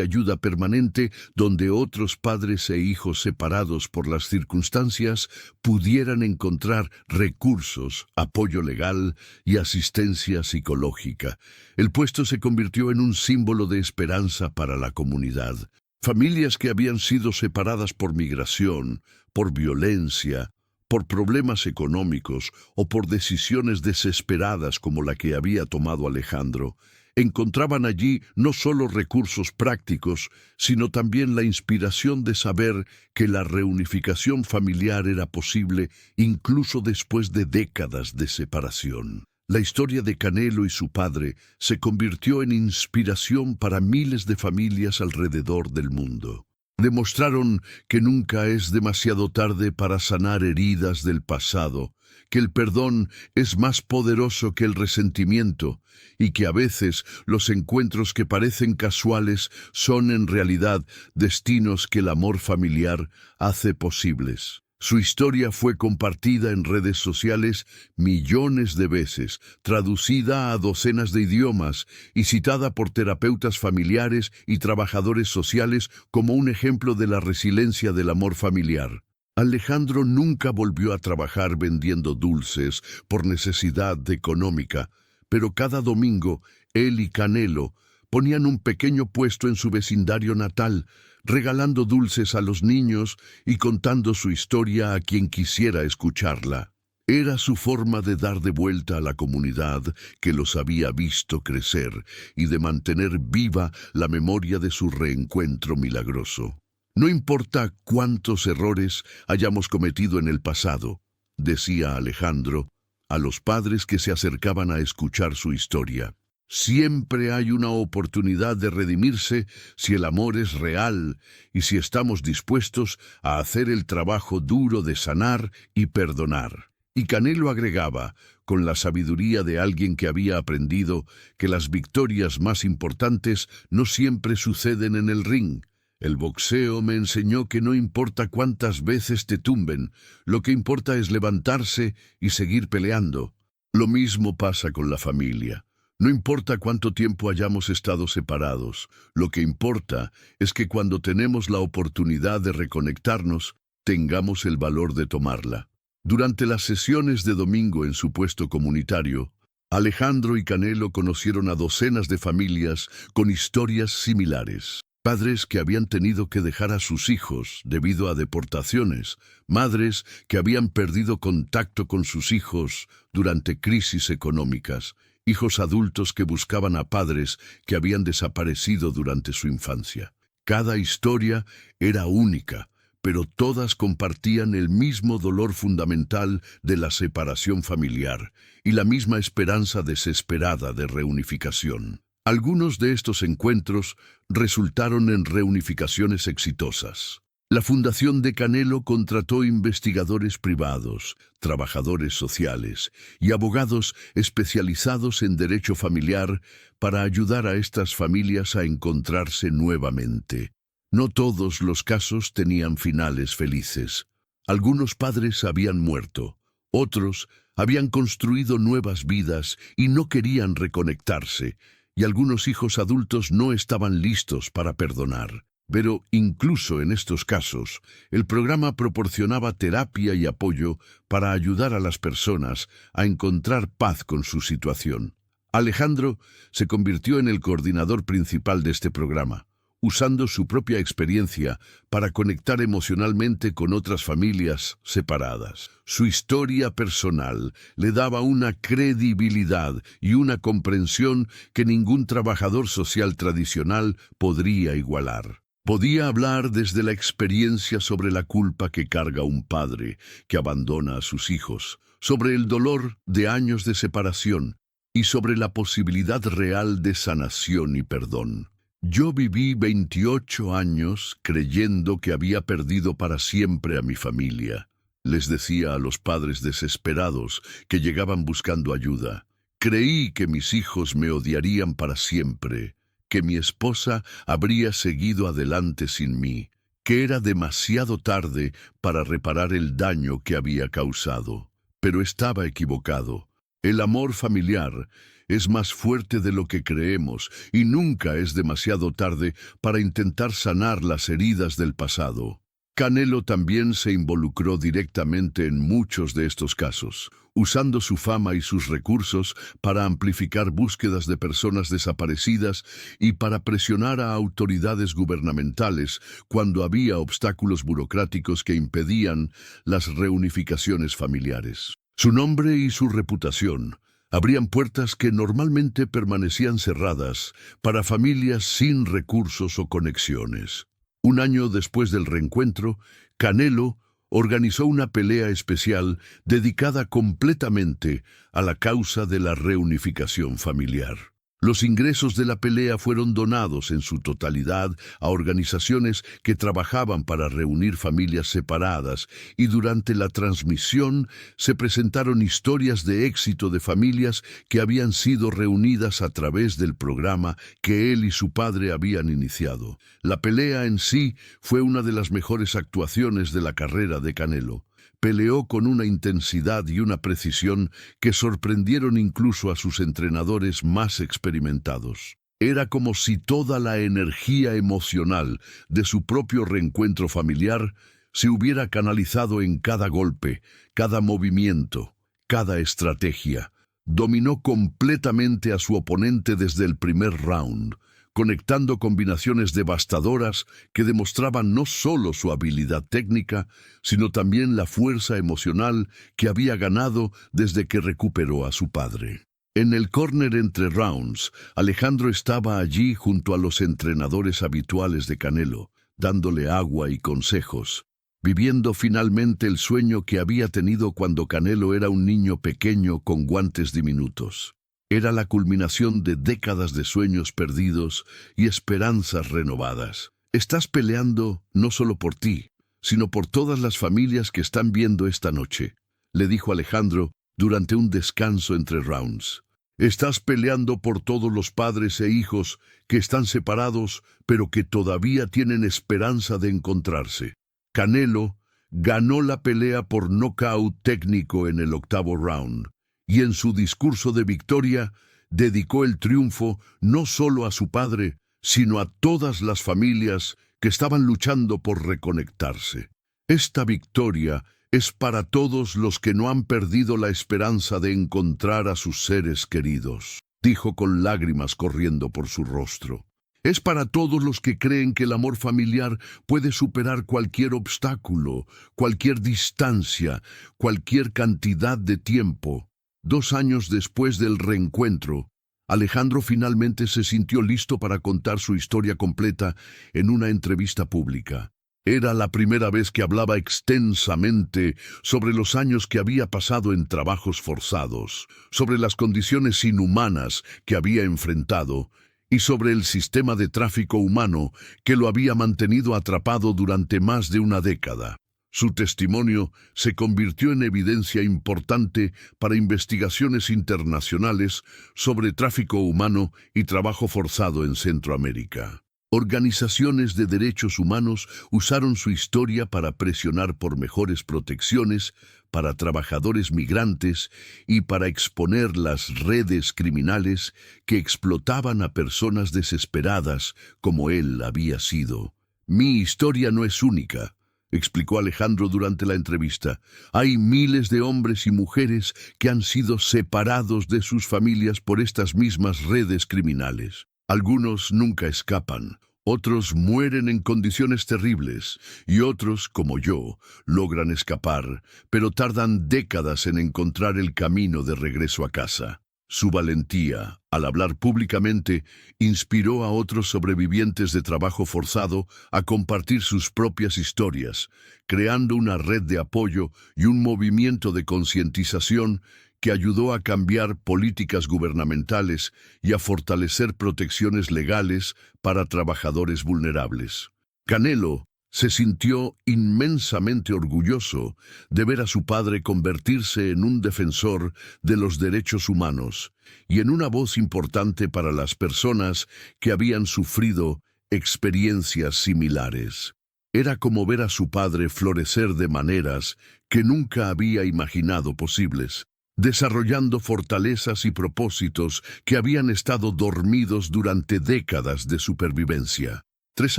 ayuda permanente donde otros padres e hijos separados por las circunstancias pudieran encontrar recursos, apoyo legal y asistencia psicológica. El puesto se convirtió en un símbolo de esperanza para la comunidad. Familias que habían sido separadas por migración, por violencia, por problemas económicos o por decisiones desesperadas como la que había tomado Alejandro, encontraban allí no solo recursos prácticos, sino también la inspiración de saber que la reunificación familiar era posible incluso después de décadas de separación. La historia de Canelo y su padre se convirtió en inspiración para miles de familias alrededor del mundo. Demostraron que nunca es demasiado tarde para sanar heridas del pasado, que el perdón es más poderoso que el resentimiento y que a veces los encuentros que parecen casuales son en realidad destinos que el amor familiar hace posibles. Su historia fue compartida en redes sociales millones de veces, traducida a docenas de idiomas y citada por terapeutas familiares y trabajadores sociales como un ejemplo de la resiliencia del amor familiar. Alejandro nunca volvió a trabajar vendiendo dulces por necesidad económica, pero cada domingo él y Canelo ponían un pequeño puesto en su vecindario natal, regalando dulces a los niños y contando su historia a quien quisiera escucharla. Era su forma de dar de vuelta a la comunidad que los había visto crecer y de mantener viva la memoria de su reencuentro milagroso. No importa cuántos errores hayamos cometido en el pasado, decía Alejandro a los padres que se acercaban a escuchar su historia. Siempre hay una oportunidad de redimirse si el amor es real y si estamos dispuestos a hacer el trabajo duro de sanar y perdonar. Y Canelo agregaba, con la sabiduría de alguien que había aprendido, que las victorias más importantes no siempre suceden en el ring. El boxeo me enseñó que no importa cuántas veces te tumben, lo que importa es levantarse y seguir peleando. Lo mismo pasa con la familia. No importa cuánto tiempo hayamos estado separados, lo que importa es que cuando tenemos la oportunidad de reconectarnos, tengamos el valor de tomarla. Durante las sesiones de domingo en su puesto comunitario, Alejandro y Canelo conocieron a docenas de familias con historias similares. Padres que habían tenido que dejar a sus hijos debido a deportaciones, madres que habían perdido contacto con sus hijos durante crisis económicas, hijos adultos que buscaban a padres que habían desaparecido durante su infancia. Cada historia era única, pero todas compartían el mismo dolor fundamental de la separación familiar y la misma esperanza desesperada de reunificación. Algunos de estos encuentros resultaron en reunificaciones exitosas. La Fundación de Canelo contrató investigadores privados, trabajadores sociales y abogados especializados en derecho familiar para ayudar a estas familias a encontrarse nuevamente. No todos los casos tenían finales felices. Algunos padres habían muerto, otros habían construido nuevas vidas y no querían reconectarse, y algunos hijos adultos no estaban listos para perdonar. Pero incluso en estos casos, el programa proporcionaba terapia y apoyo para ayudar a las personas a encontrar paz con su situación. Alejandro se convirtió en el coordinador principal de este programa, usando su propia experiencia para conectar emocionalmente con otras familias separadas. Su historia personal le daba una credibilidad y una comprensión que ningún trabajador social tradicional podría igualar. Podía hablar desde la experiencia sobre la culpa que carga un padre que abandona a sus hijos, sobre el dolor de años de separación y sobre la posibilidad real de sanación y perdón. Yo viví 28 años creyendo que había perdido para siempre a mi familia. Les decía a los padres desesperados que llegaban buscando ayuda. Creí que mis hijos me odiarían para siempre, que mi esposa habría seguido adelante sin mí, que era demasiado tarde para reparar el daño que había causado. Pero estaba equivocado. El amor familiar es más fuerte de lo que creemos y nunca es demasiado tarde para intentar sanar las heridas del pasado. Canelo también se involucró directamente en muchos de estos casos, usando su fama y sus recursos para amplificar búsquedas de personas desaparecidas y para presionar a autoridades gubernamentales cuando había obstáculos burocráticos que impedían las reunificaciones familiares. Su nombre y su reputación abrían puertas que normalmente permanecían cerradas para familias sin recursos o conexiones. Un año después del reencuentro, Canelo organizó una pelea especial dedicada completamente a la causa de la reunificación familiar. Los ingresos de la pelea fueron donados en su totalidad a organizaciones que trabajaban para reunir familias separadas y durante la transmisión se presentaron historias de éxito de familias que habían sido reunidas a través del programa que él y su padre habían iniciado. La pelea en sí fue una de las mejores actuaciones de la carrera de Canelo. Peleó con una intensidad y una precisión que sorprendieron incluso a sus entrenadores más experimentados. Era como si toda la energía emocional de su propio reencuentro familiar se hubiera canalizado en cada golpe, cada movimiento, cada estrategia. Dominó completamente a su oponente desde el primer round, conectando combinaciones devastadoras que demostraban no solo su habilidad técnica, sino también la fuerza emocional que había ganado desde que recuperó a su padre. En el córner entre rounds, Alejandro estaba allí junto a los entrenadores habituales de Canelo, dándole agua y consejos, viviendo finalmente el sueño que había tenido cuando Canelo era un niño pequeño con guantes diminutos. Era la culminación de décadas de sueños perdidos y esperanzas renovadas. Estás peleando no solo por ti, sino por todas las familias que están viendo esta noche, le dijo Alejandro durante un descanso entre rounds. Estás peleando por todos los padres e hijos que están separados, pero que todavía tienen esperanza de encontrarse. Canelo ganó la pelea por nocaut técnico en el 8º round. Y en su discurso de victoria dedicó el triunfo no solo a su padre, sino a todas las familias que estaban luchando por reconectarse. Esta victoria es para todos los que no han perdido la esperanza de encontrar a sus seres queridos, dijo con lágrimas corriendo por su rostro. Es para todos los que creen que el amor familiar puede superar cualquier obstáculo, cualquier distancia, cualquier cantidad de tiempo. 2 años después del reencuentro, Alejandro finalmente se sintió listo para contar su historia completa en una entrevista pública. Era la primera vez que hablaba extensamente sobre los años que había pasado en trabajos forzados, sobre las condiciones inhumanas que había enfrentado y sobre el sistema de tráfico humano que lo había mantenido atrapado durante más de una década. Su testimonio se convirtió en evidencia importante para investigaciones internacionales sobre tráfico humano y trabajo forzado en Centroamérica. Organizaciones de derechos humanos usaron su historia para presionar por mejores protecciones para trabajadores migrantes y para exponer las redes criminales que explotaban a personas desesperadas como él había sido. Mi historia no es única, explicó Alejandro durante la entrevista. Hay miles de hombres y mujeres que han sido separados de sus familias por estas mismas redes criminales. Algunos nunca escapan, otros mueren en condiciones terribles y otros, como yo, logran escapar, pero tardan décadas en encontrar el camino de regreso a casa. Su valentía, al hablar públicamente, inspiró a otros sobrevivientes de trabajo forzado a compartir sus propias historias, creando una red de apoyo y un movimiento de concientización que ayudó a cambiar políticas gubernamentales y a fortalecer protecciones legales para trabajadores vulnerables. Canelo se sintió inmensamente orgulloso de ver a su padre convertirse en un defensor de los derechos humanos y en una voz importante para las personas que habían sufrido experiencias similares. Era como ver a su padre florecer de maneras que nunca había imaginado posibles, desarrollando fortalezas y propósitos que habían estado dormidos durante décadas de supervivencia. 3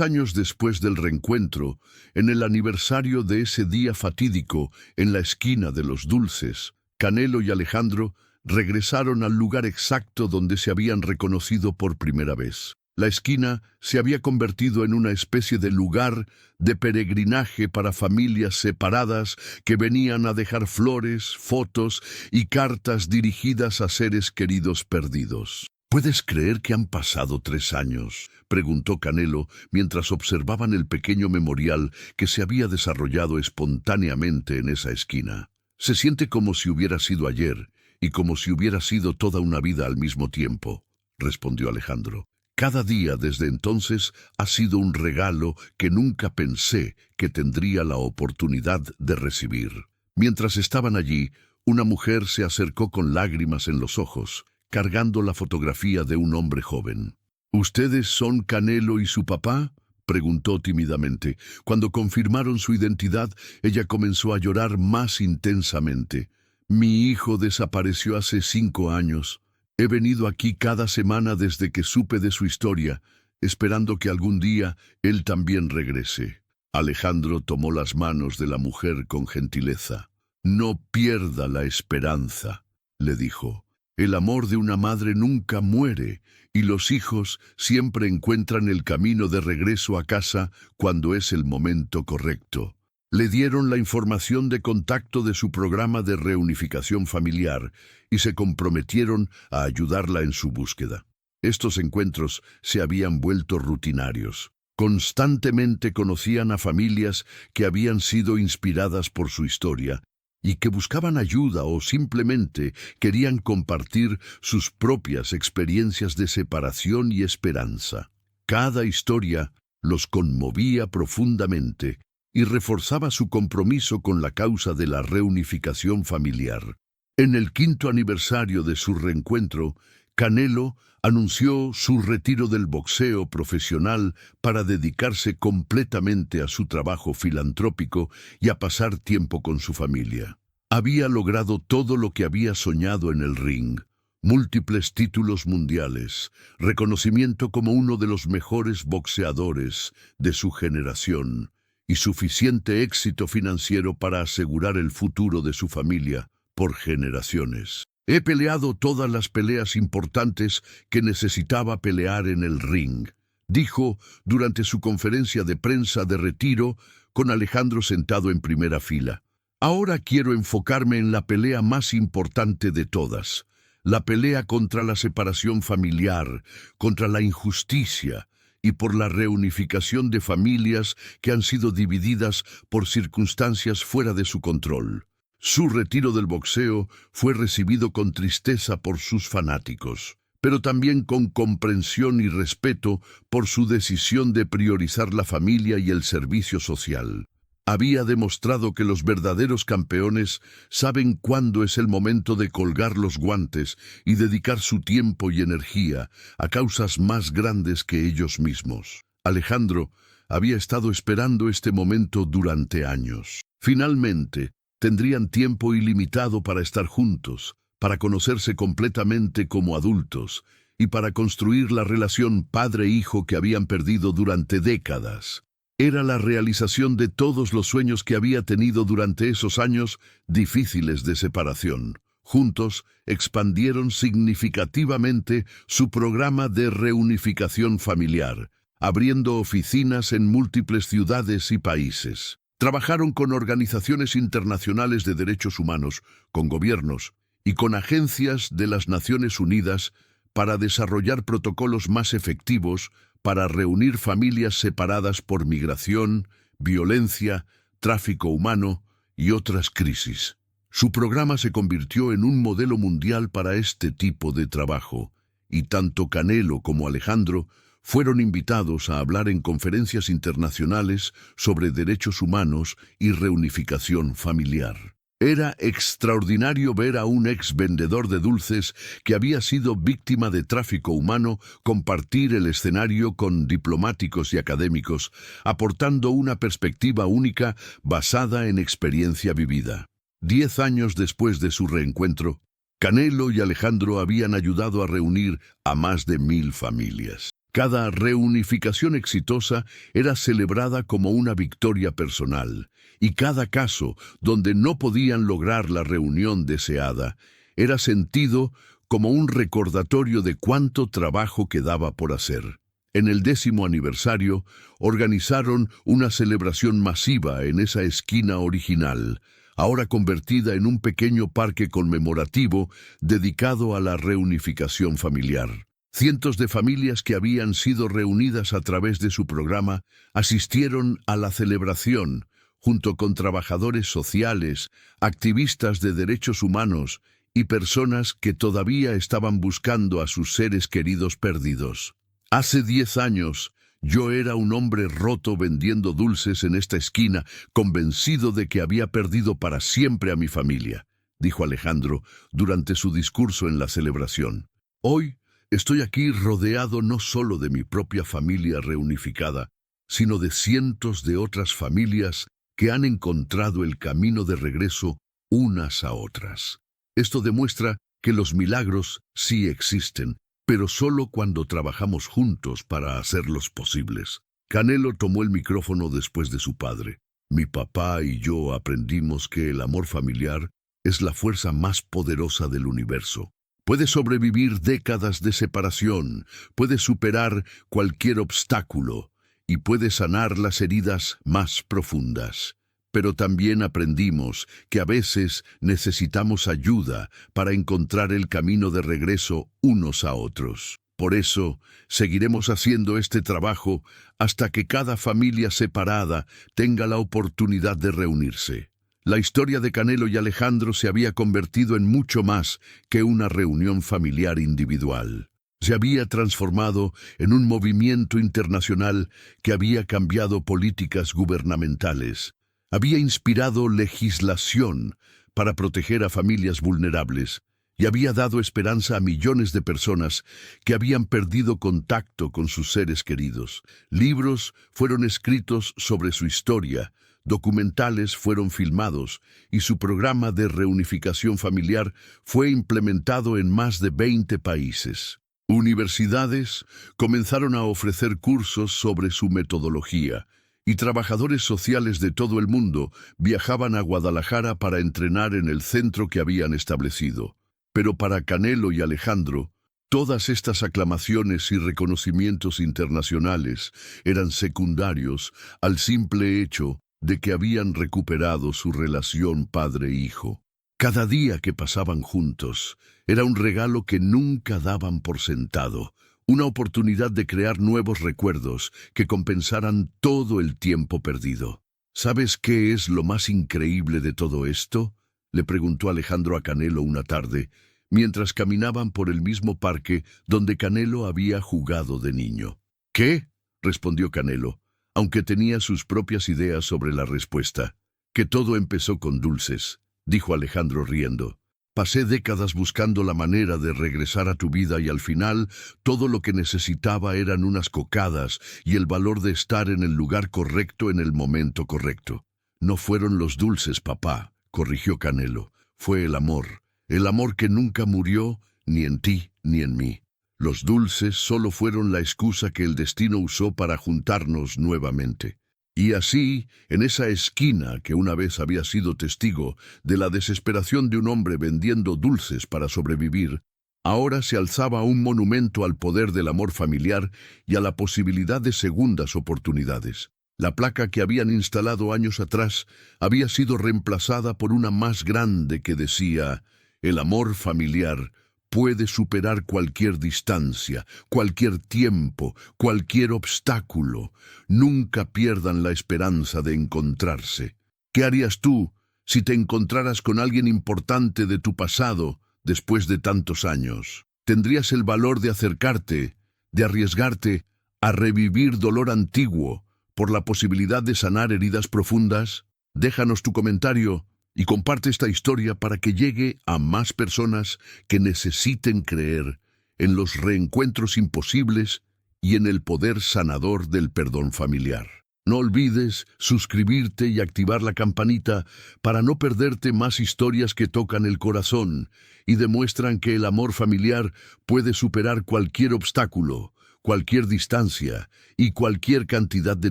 años después del reencuentro, en el aniversario de ese día fatídico en la esquina de los Dulces, Canelo y Alejandro regresaron al lugar exacto donde se habían reconocido por primera vez. La esquina se había convertido en una especie de lugar de peregrinaje para familias separadas que venían a dejar flores, fotos y cartas dirigidas a seres queridos perdidos. ¿Puedes creer que han pasado 3 años?, preguntó Canelo mientras observaban el pequeño memorial que se había desarrollado espontáneamente en esa esquina. Se siente como si hubiera sido ayer y como si hubiera sido toda una vida al mismo tiempo, respondió Alejandro. Cada día desde entonces ha sido un regalo que nunca pensé que tendría la oportunidad de recibir. Mientras estaban allí, una mujer se acercó con lágrimas en los ojos, cargando la fotografía de un hombre joven. ¿Ustedes son Canelo y su papá?, preguntó tímidamente. Cuando confirmaron su identidad, ella comenzó a llorar más intensamente. Mi hijo desapareció hace 5 años. He venido aquí cada semana desde que supe de su historia, esperando que algún día él también regrese. Alejandro tomó las manos de la mujer con gentileza. No pierda la esperanza, le dijo. El amor de una madre nunca muere y los hijos siempre encuentran el camino de regreso a casa cuando es el momento correcto. Le dieron la información de contacto de su programa de reunificación familiar y se comprometieron a ayudarla en su búsqueda. Estos encuentros se habían vuelto rutinarios. Constantemente conocían a familias que habían sido inspiradas por su historia y que buscaban ayuda o simplemente querían compartir sus propias experiencias de separación y esperanza. Cada historia los conmovía profundamente y reforzaba su compromiso con la causa de la reunificación familiar. En el 5º aniversario de su reencuentro, Canelo anunció su retiro del boxeo profesional para dedicarse completamente a su trabajo filantrópico y a pasar tiempo con su familia. Había logrado todo lo que había soñado en el ring: múltiples títulos mundiales, reconocimiento como uno de los mejores boxeadores de su generación y suficiente éxito financiero para asegurar el futuro de su familia por generaciones. He peleado todas las peleas importantes que necesitaba pelear en el ring, dijo durante su conferencia de prensa de retiro con Alejandro sentado en primera fila. Ahora quiero enfocarme en la pelea más importante de todas, la pelea contra la separación familiar, contra la injusticia y por la reunificación de familias que han sido divididas por circunstancias fuera de su control. Su retiro del boxeo fue recibido con tristeza por sus fanáticos, pero también con comprensión y respeto por su decisión de priorizar la familia y el servicio social. Había demostrado que los verdaderos campeones saben cuándo es el momento de colgar los guantes y dedicar su tiempo y energía a causas más grandes que ellos mismos. Alejandro había estado esperando este momento durante años. Finalmente, tendrían tiempo ilimitado para estar juntos, para conocerse completamente como adultos y para construir la relación padre-hijo que habían perdido durante décadas. Era la realización de todos los sueños que había tenido durante esos años difíciles de separación. Juntos, expandieron significativamente su programa de reunificación familiar, abriendo oficinas en múltiples ciudades y países. Trabajaron con organizaciones internacionales de derechos humanos, con gobiernos y con agencias de las Naciones Unidas para desarrollar protocolos más efectivos para reunir familias separadas por migración, violencia, tráfico humano y otras crisis. Su programa se convirtió en un modelo mundial para este tipo de trabajo, y tanto Canelo como Alejandro fueron invitados a hablar en conferencias internacionales sobre derechos humanos y reunificación familiar. Era extraordinario ver a un ex vendedor de dulces que había sido víctima de tráfico humano compartir el escenario con diplomáticos y académicos, aportando una perspectiva única basada en experiencia vivida. 10 años después de su reencuentro, Canelo y Alejandro habían ayudado a reunir a más de 1000 familias. Cada reunificación exitosa era celebrada como una victoria personal, y cada caso donde no podían lograr la reunión deseada era sentido como un recordatorio de cuánto trabajo quedaba por hacer. En el 10º aniversario, organizaron una celebración masiva en esa esquina original, ahora convertida en un pequeño parque conmemorativo dedicado a la reunificación familiar. Cientos de familias que habían sido reunidas a través de su programa asistieron a la celebración, junto con trabajadores sociales, activistas de derechos humanos y personas que todavía estaban buscando a sus seres queridos perdidos. Hace 10 años, yo era un hombre roto vendiendo dulces en esta esquina, convencido de que había perdido para siempre a mi familia, dijo Alejandro durante su discurso en la celebración. Hoy, estoy aquí rodeado no solo de mi propia familia reunificada, sino de cientos de otras familias que han encontrado el camino de regreso unas a otras. Esto demuestra que los milagros sí existen, pero solo cuando trabajamos juntos para hacerlos posibles. Canelo tomó el micrófono después de su padre. Mi papá y yo aprendimos que el amor familiar es la fuerza más poderosa del universo. Puede sobrevivir décadas de separación, puede superar cualquier obstáculo y puede sanar las heridas más profundas. Pero también aprendimos que a veces necesitamos ayuda para encontrar el camino de regreso unos a otros. Por eso, seguiremos haciendo este trabajo hasta que cada familia separada tenga la oportunidad de reunirse. La historia de Canelo y Alejandro se había convertido en mucho más que una reunión familiar individual. Se había transformado en un movimiento internacional que había cambiado políticas gubernamentales, había inspirado legislación para proteger a familias vulnerables y había dado esperanza a millones de personas que habían perdido contacto con sus seres queridos. Libros fueron escritos sobre su historia, documentales fueron filmados y su programa de reunificación familiar fue implementado en más de 20 países. Universidades comenzaron a ofrecer cursos sobre su metodología y trabajadores sociales de todo el mundo viajaban a Guadalajara para entrenar en el centro que habían establecido. Pero para Canelo y Alejandro, todas estas aclamaciones y reconocimientos internacionales eran secundarios al simple hecho de que habían recuperado su relación padre-hijo. Cada día que pasaban juntos era un regalo que nunca daban por sentado, una oportunidad de crear nuevos recuerdos que compensaran todo el tiempo perdido. ¿Sabes qué es lo más increíble de todo esto?, le preguntó Alejandro a Canelo una tarde, mientras caminaban por el mismo parque donde Canelo había jugado de niño. ¿Qué? Respondió Canelo, aunque tenía sus propias ideas sobre la respuesta. Que todo empezó con dulces, dijo Alejandro riendo. Pasé décadas buscando la manera de regresar a tu vida y al final todo lo que necesitaba eran unas cocadas y el valor de estar en el lugar correcto en el momento correcto. No fueron los dulces, papá, corrigió Canelo. Fue el amor que nunca murió ni en ti ni en mí. Los dulces solo fueron la excusa que el destino usó para juntarnos nuevamente. Y así, en esa esquina que una vez había sido testigo de la desesperación de un hombre vendiendo dulces para sobrevivir, ahora se alzaba un monumento al poder del amor familiar y a la posibilidad de segundas oportunidades. La placa que habían instalado años atrás había sido reemplazada por una más grande que decía: el amor familiar puede superar cualquier distancia, cualquier tiempo, cualquier obstáculo. Nunca pierdan la esperanza de encontrarse. ¿Qué harías tú si te encontraras con alguien importante de tu pasado después de tantos años? ¿Tendrías el valor de acercarte, de arriesgarte a revivir dolor antiguo por la posibilidad de sanar heridas profundas? Déjanos tu comentario y comparte esta historia para que llegue a más personas que necesiten creer en los reencuentros imposibles y en el poder sanador del perdón familiar. No olvides suscribirte y activar la campanita para no perderte más historias que tocan el corazón y demuestran que el amor familiar puede superar cualquier obstáculo, cualquier distancia y cualquier cantidad de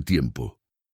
tiempo.